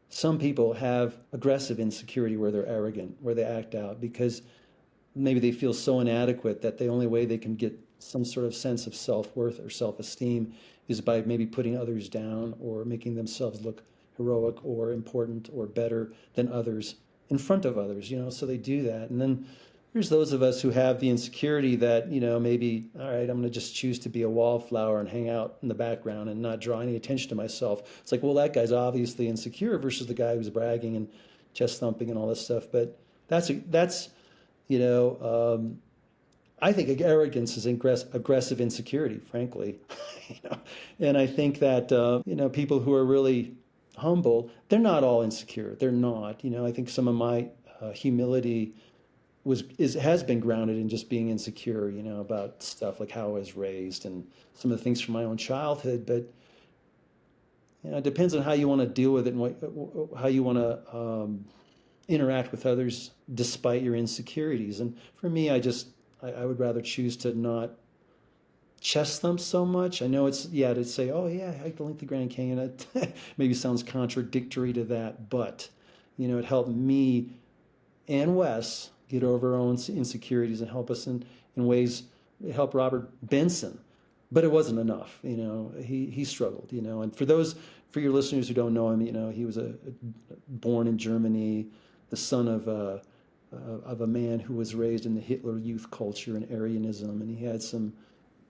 Some people have aggressive insecurity where they're arrogant, where they act out because maybe they feel so inadequate that the only way they can get some sort of sense of self-worth or self-esteem is by maybe putting others down or making themselves look heroic or important or better than others in front of others, so they do that. And then there's those of us who have the insecurity that, maybe, all right, I'm going to just choose to be a wallflower and hang out in the background and not draw any attention to myself. It's like, well, that guy's obviously insecure versus the guy who's bragging and chest thumping and all this stuff. But that's I think arrogance is aggressive insecurity, frankly. And I think that, people who are really humble, they're not all insecure. They're not. I think some of my humility has been grounded in just being insecure, about stuff like how I was raised and some of the things from my own childhood. But it depends on how you want to deal with it and how you want to interact with others despite your insecurities. And for me, I would rather choose to not chest thump so much. I know to say, oh yeah, I hiked the length of the Grand Canyon. It maybe sounds contradictory to that, but it helped me and Wes get over our own insecurities and help us in ways. It helped Robert Benson, but it wasn't enough. He struggled. And for your listeners who don't know him, he was born in Germany, the son of a man who was raised in the Hitler Youth culture and Aryanism, and he had some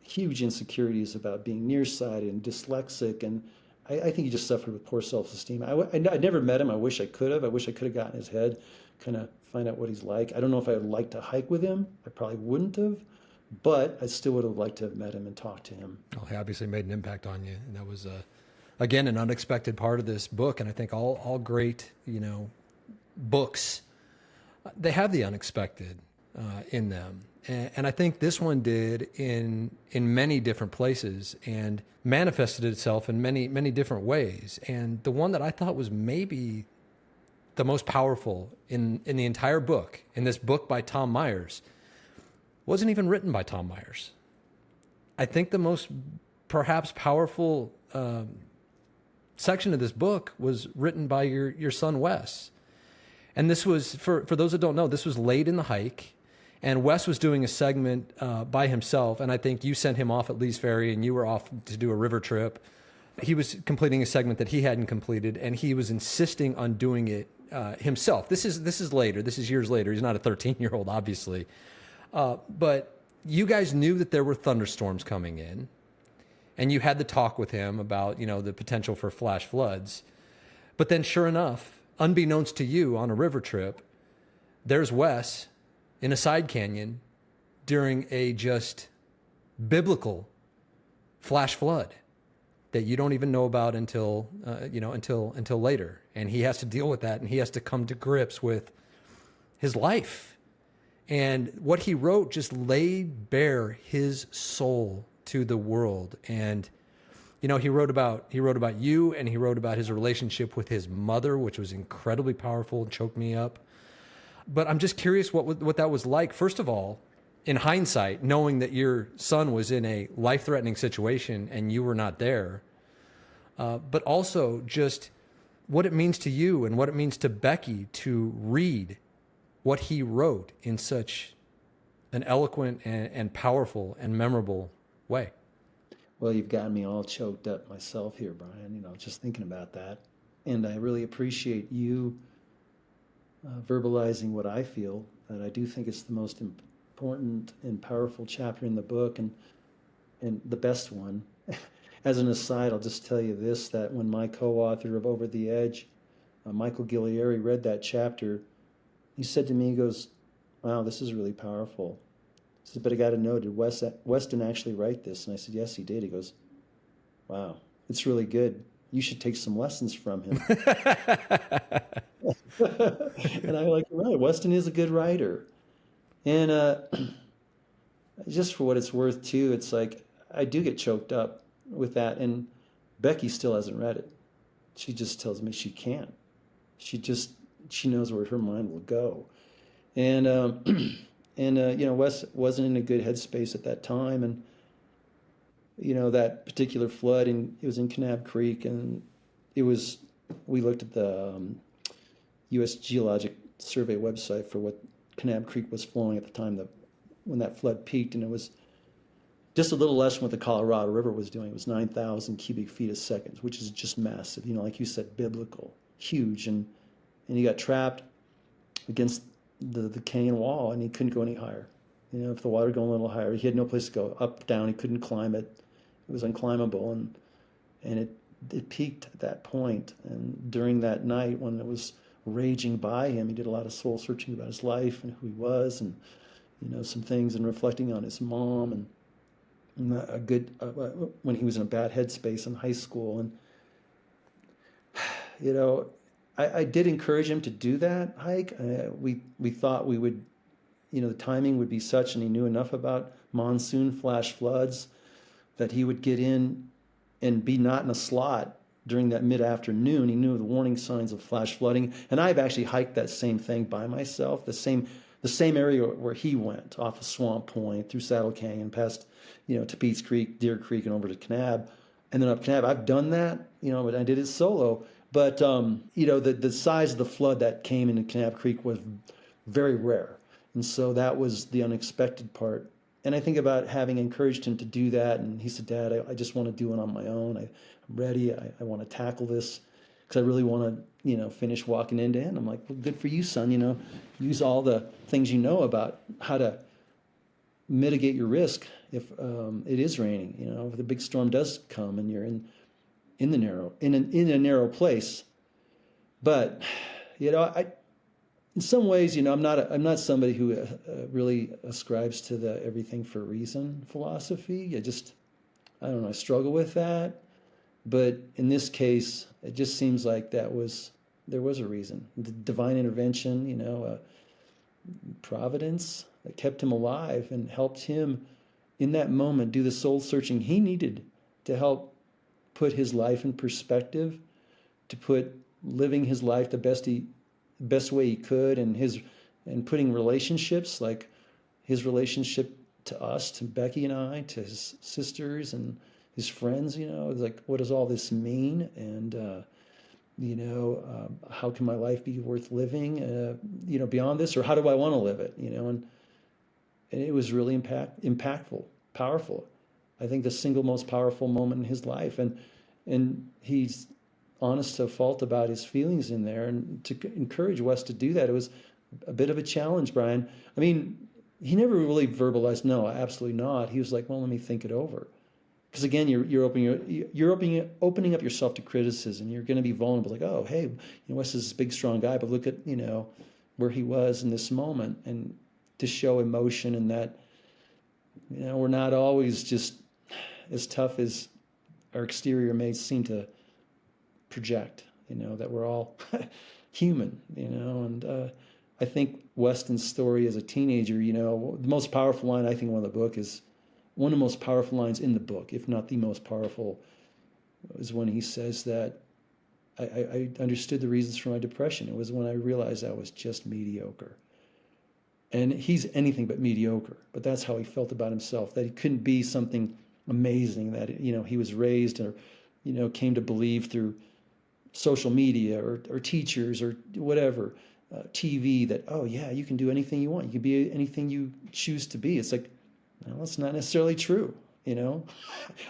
huge insecurities about being nearsighted and dyslexic, and I think he just suffered with poor self-esteem. I never met him. I wish I could have. I wish I could have gotten his head, kind of find out what he's like. I don't know if I would like to hike with him. I probably wouldn't have, but I still would have liked to have met him and talked to him. Oh, he obviously made an impact on you, and that was, again, an unexpected part of this book. And I think all great, books, they have the unexpected in them. And I think this one did in many different places and manifested itself in many, many different ways. And the one that I thought was maybe the most powerful in the entire book, in this book by Tom Myers, wasn't even written by Tom Myers. I think the most perhaps powerful section of this book was written by your son, Wes. And this was, for those that don't know, this was late in the hike. And Wes was doing a segment by himself, and I think you sent him off at Lee's Ferry, and you were off to do a river trip. He was completing a segment that he hadn't completed, and he was insisting on doing it himself. This is later. This is years later. He's not a 13-year-old, obviously. But you guys knew that there were thunderstorms coming in, and you had the talk with him about, the potential for flash floods. But then sure enough, unbeknownst to you on a river trip, there's Wes in a side canyon during a just biblical flash flood that you don't even know about until later. And he has to deal with that, and he has to come to grips with his life. And what he wrote just laid bare his soul to the world. And he wrote about you, and he wrote about his relationship with his mother, which was incredibly powerful and choked me up. But I'm just curious what that was like. First of all, in hindsight, knowing that your son was in a life-threatening situation and you were not there, but also just what it means to you and what it means to Becky to read what he wrote in such an eloquent and powerful and memorable way. Well, you've gotten me all choked up myself here, Brian, just thinking about that. And I really appreciate you verbalizing what I feel, that I do think it's the most important and powerful chapter in the book, and the best one. As an aside, I'll just tell you this, that when my co-author of Over the Edge, Michael Guillieri, read that chapter, he said to me, he goes, wow, this is really powerful. He said, but I got to know, did Weston actually write this? And I said, yes, he did. He goes, wow, it's really good. You should take some lessons from him. And I'm like, right, Weston is a good writer. And just for what it's worth, too, it's like I do get choked up with that. And Becky still hasn't read it. She just tells me she can't. She just she knows where her mind will go. And Wes wasn't in a good headspace at that time, and that particular flood, and it was in Kanab Creek, and we looked at the U.S. Geologic Survey website for what Kanab Creek was flowing at the time when that flood peaked, and it was just a little less than what the Colorado River was doing. It was 9,000 cubic feet a second, which is just massive. Like you said, biblical, huge, and he got trapped against the canyon wall, and he couldn't go any higher. If the water had gone a little higher, he had no place to go. Up, down, he couldn't climb it. It was unclimbable, and it peaked at that point. And during that night, when it was raging by him, he did a lot of soul searching about his life and who he was, and some things, and reflecting on his mom, and when he was in a bad headspace in high school. And I did encourage him to do that hike. We thought we would, the timing would be such, and he knew enough about monsoon flash floods that he would get in and be not in a slot during that mid-afternoon. He knew the warning signs of flash flooding. And I've actually hiked that same thing by myself, the same area where he went, off of Swamp Point, through Saddle Canyon, past, Tapeats Creek, Deer Creek, and over to Kanab. And then up Kanab, I've done that, but I did it solo. But, the size of the flood that came into Kanab Creek was very rare. And so that was the unexpected part. And I think about having encouraged him to do that. And he said, Dad, I just want to do it on my own. I'm ready. I want to tackle this because I really want to, finish walking end to end. I'm like, well, good for you, son. Use all the things you know about how to mitigate your risk if it is raining, if the big storm does come and you're in a narrow place. But, in some ways, I'm not somebody who really ascribes to the everything for a reason philosophy. I don't know, I struggle with that. But in this case, it just seems like there was a reason. The divine intervention, providence that kept him alive and helped him in that moment do the soul searching he needed to help put his life in perspective, to put living his life the best way he could, and putting relationships, like his relationship to us, to Becky and I, to his sisters and his friends, like, what does all this mean? And, how can my life be worth living, beyond this, or how do I want to live it? And it was really impactful, powerful. I think the single most powerful moment in his life. And he's honest to a fault about his feelings in there, and to encourage Wes to do that, it was a bit of a challenge, Brian. I mean, he never really verbalized, no, absolutely not. He was like, well, let me think it over. Because again, you're opening up yourself to criticism. You're going to be vulnerable, like, oh, hey, Wes is this big, strong guy, but look at, where he was in this moment, and to show emotion, and that, we're not always just as tough as our exterior may seem to project, that we're all human, and I think Weston's story as a teenager, the most powerful line, I think, in the book is one of the most powerful lines in the book, if not the most powerful, is when he says that I understood the reasons for my depression. It was when I realized I was just mediocre. And he's anything but mediocre, but that's how he felt about himself, that he couldn't be something amazing, that, he was raised or, came to believe through social media or teachers or whatever, TV, that, oh yeah, you can do anything you want. You can be anything you choose to be. It's like, no, that's not necessarily true. I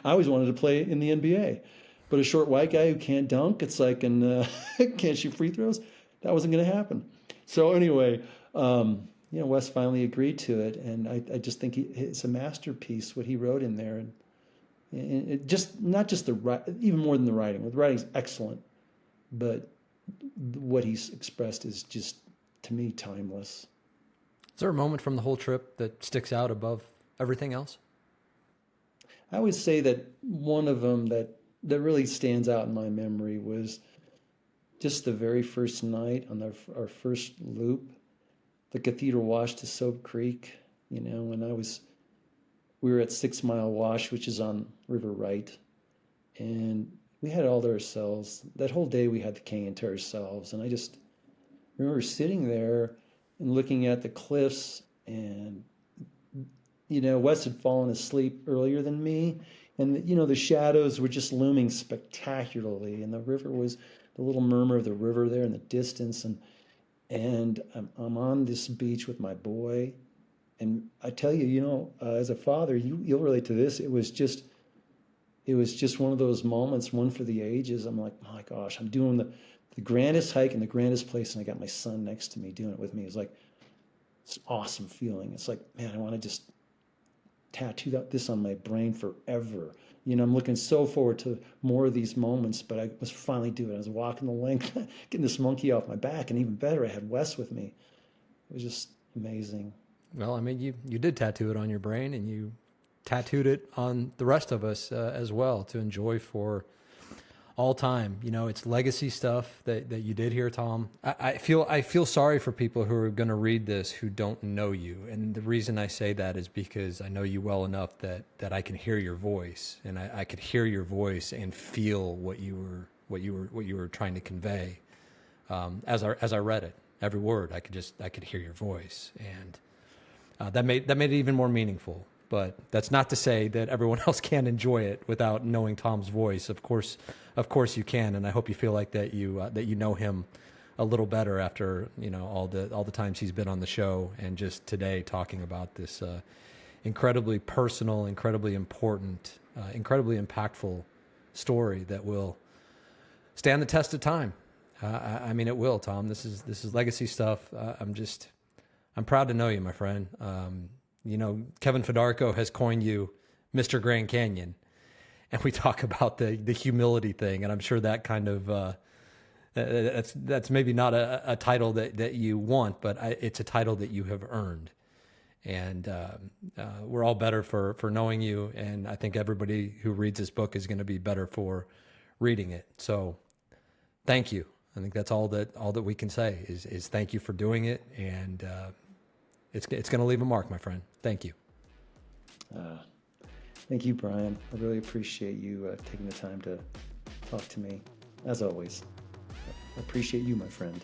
always wanted to play in the NBA, but a short white guy who can't dunk, it's like, and can't shoot free throws, that wasn't going to happen. So anyway, Wes finally agreed to it, and I just think it's a masterpiece what he wrote in there, and it just not just even more than the writing. The writing's excellent, but what he's expressed is just, to me, timeless. Is there a moment from the whole trip that sticks out above everything else? I would say that one of them that really stands out in my memory was just the very first night on our first loop, the Cathedral Wash to Soap Creek. When we were at 6 Mile Wash, which is on River Wright, and we had it all to ourselves. That whole day we had the canyon to ourselves, and I just remember sitting there and looking at the cliffs, and Wes had fallen asleep earlier than me, and the shadows were just looming spectacularly, and the river was the little murmur of the river there in the distance, and I'm on this beach with my boy, and I tell you, as a father, you'll relate to this. It was just one of those moments, one for the ages. I'm like, my gosh, I'm doing the grandest hike in the grandest place, and I got my son next to me doing it with me. It's like, it's an awesome feeling. It's like, man, I want to just tattoo this on my brain forever. I'm looking so forward to more of these moments, but I was finally doing it. I was walking the length, getting this monkey off my back, and even better, I had Wes with me. It was just amazing. Well, I mean, you did tattoo it on your brain, and you tattooed it on the rest of us as well to enjoy for all time. It's legacy stuff that you did here, Tom. I feel sorry for people who are going to read this who don't know you, and the reason I say that is because I know you well enough that I can hear your voice, and I could hear your voice and feel what you were trying to convey. As I read it, every word, I could hear your voice, and that made it even more meaningful. But that's not to say that everyone else can't enjoy it without knowing Tom's voice. Of course you can, and I hope you feel like that you know him a little better after all the times he's been on the show, and just today talking about this incredibly personal, incredibly important, incredibly impactful story that will stand the test of time. I mean, it will, Tom. This is legacy stuff. I'm proud to know you, my friend. Kevin Fedarko has coined you Mr. Grand Canyon, and we talk about the humility thing, and I'm sure that kind of that's maybe not a title that you want, but it's a title that you have earned, and we're all better for knowing you, and I think everybody who reads this book is going to be better for reading it. So thank you. I think that's all that we can say is thank you for doing it, and it's going to leave a mark, my friend. Thank you. Thank you, Brian. I really appreciate you taking the time to talk to me, as always. I appreciate you, my friend.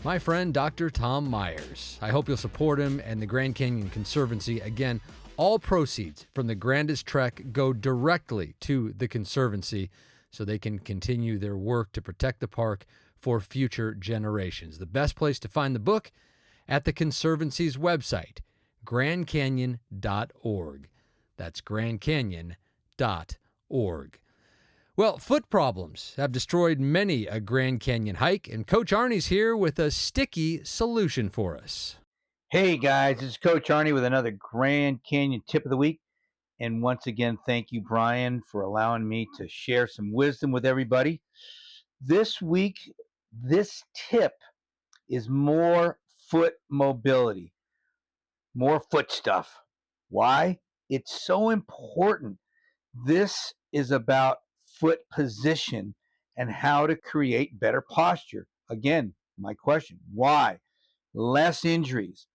My friend, Dr. Tom Myers. I hope you'll support him and the Grand Canyon Conservancy. Again, all proceeds from the Grandest Trek go directly to the Conservancy so they can continue their work to protect the park for future generations. The best place to find the book, at the Conservancy's website, grandcanyon.org. That's grandcanyon.org. Well, foot problems have destroyed many a Grand Canyon hike, and Coach Arnie's here with a sticky solution for us. Hey guys, this is Coach Arnie with another Grand Canyon tip of the week. And once again, thank you, Brian, for allowing me to share some wisdom with everybody. This week, this tip is more foot mobility, more foot stuff. Why? It's so important. This is about foot position and how to create better posture. Again, my question, why? Less injuries,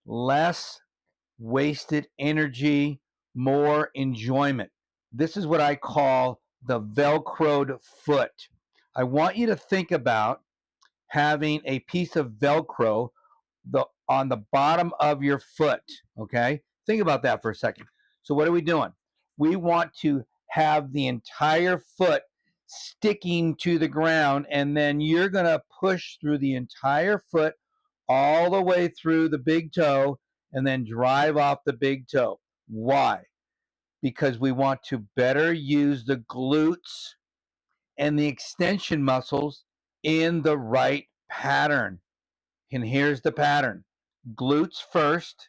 less wasted energy, more enjoyment. This is what I call the Velcroed foot. I want you to think about having a piece of Velcro on the bottom of your foot, okay? Think about that for a second. So what are we doing? We want to have the entire foot sticking to the ground, and then you're going to push through the entire foot all the way through the big toe and then drive off the big toe. Why? Because we want to better use the glutes and the extension muscles in the right pattern. And here's the pattern. Glutes first,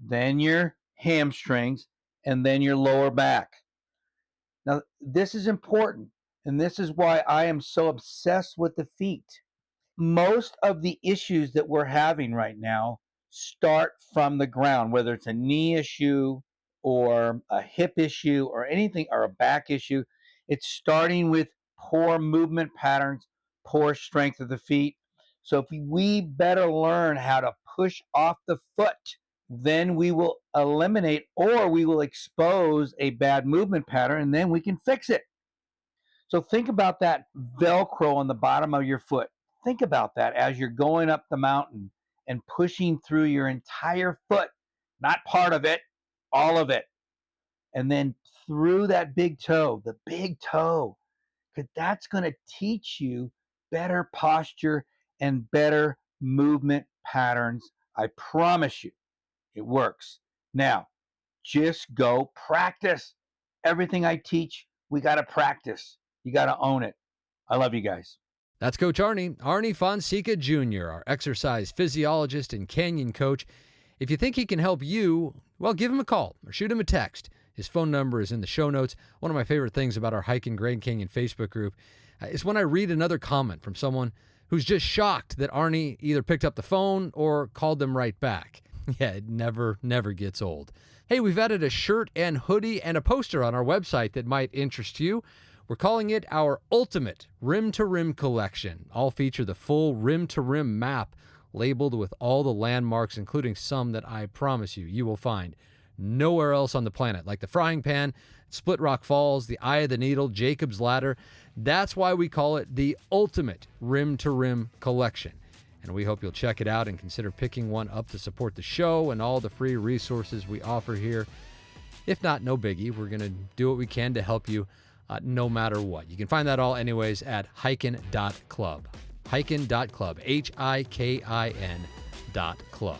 then your hamstrings, and then your lower back. Now, this is important, and this is why I am so obsessed with the feet. Most of the issues that we're having right now start from the ground, whether it's a knee issue or a hip issue or anything, or a back issue. It's starting with poor movement patterns, poor strength of the feet. So if we better learn how to push off the foot, then we will eliminate, or we will expose a bad movement pattern, and then we can fix it. So think about that Velcro on the bottom of your foot. think about that as you're going up the mountain and pushing through your entire foot, not part of it, all of it. And then through that big toe, the big toe, because that's going to teach you better posture and better movement patterns. I promise you, it works. Now, just go practice. Everything I teach, we got to practice. You got to own it. I love you guys. That's Coach Arnie Fonseca Jr., our exercise physiologist and canyon coach. If you think he can help you, well, give him a call or shoot him a text. His phone number is in the show notes. One of my favorite things about our hiKin Grand Canyon Facebook group is when I read another comment from someone who's just shocked that Arnie either picked up the phone or called them right back. Yeah, it never gets old. Hey, we've added a shirt and hoodie and a poster on our website that might interest you. We're calling it our Ultimate Rim to Rim Collection. All feature the full rim to rim map labeled with all the landmarks, including some that I promise you will find nowhere else on the planet, like the Frying Pan, Split Rock Falls, the Eye of the Needle, Jacob's Ladder. That's why we call it the Ultimate Rim to Rim Collection. And we hope you'll check it out and consider picking one up to support the show and all the free resources we offer here. If not, no biggie. We're going to do what we can to help you no matter what. You can find that all anyways at hikin.club. hikin.club. hikin.club.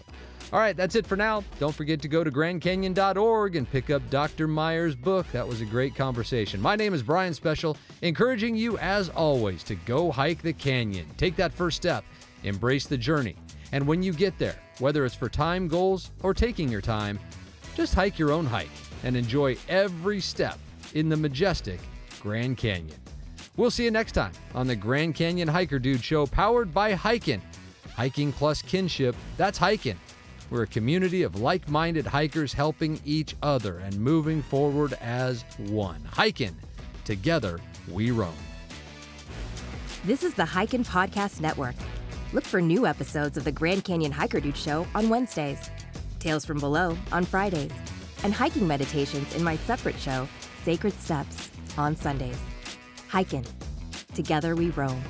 All right, that's it for now. Don't forget to go to grandcanyon.org and pick up Dr. Meyer's book. That was a great conversation. My name is Brian Special, encouraging you, as always, to go hike the canyon. Take that first step. Embrace the journey. And when you get there, whether it's for time goals or taking your time, just hike your own hike and enjoy every step in the majestic Grand Canyon. We'll see you next time on the Grand Canyon Hiker Dude Show, powered by hiKin. Hiking plus kinship, that's hiKin. We're a community of like-minded hikers helping each other and moving forward as one. hiKin. Together, we roam. This is the hiKin Podcast Network. Look for new episodes of the Grand Canyon Hiker Dude Show on Wednesdays, Tales from Below on Fridays, and hiking meditations in my separate show, Sacred Steps, on Sundays. hiKin. Together we roam.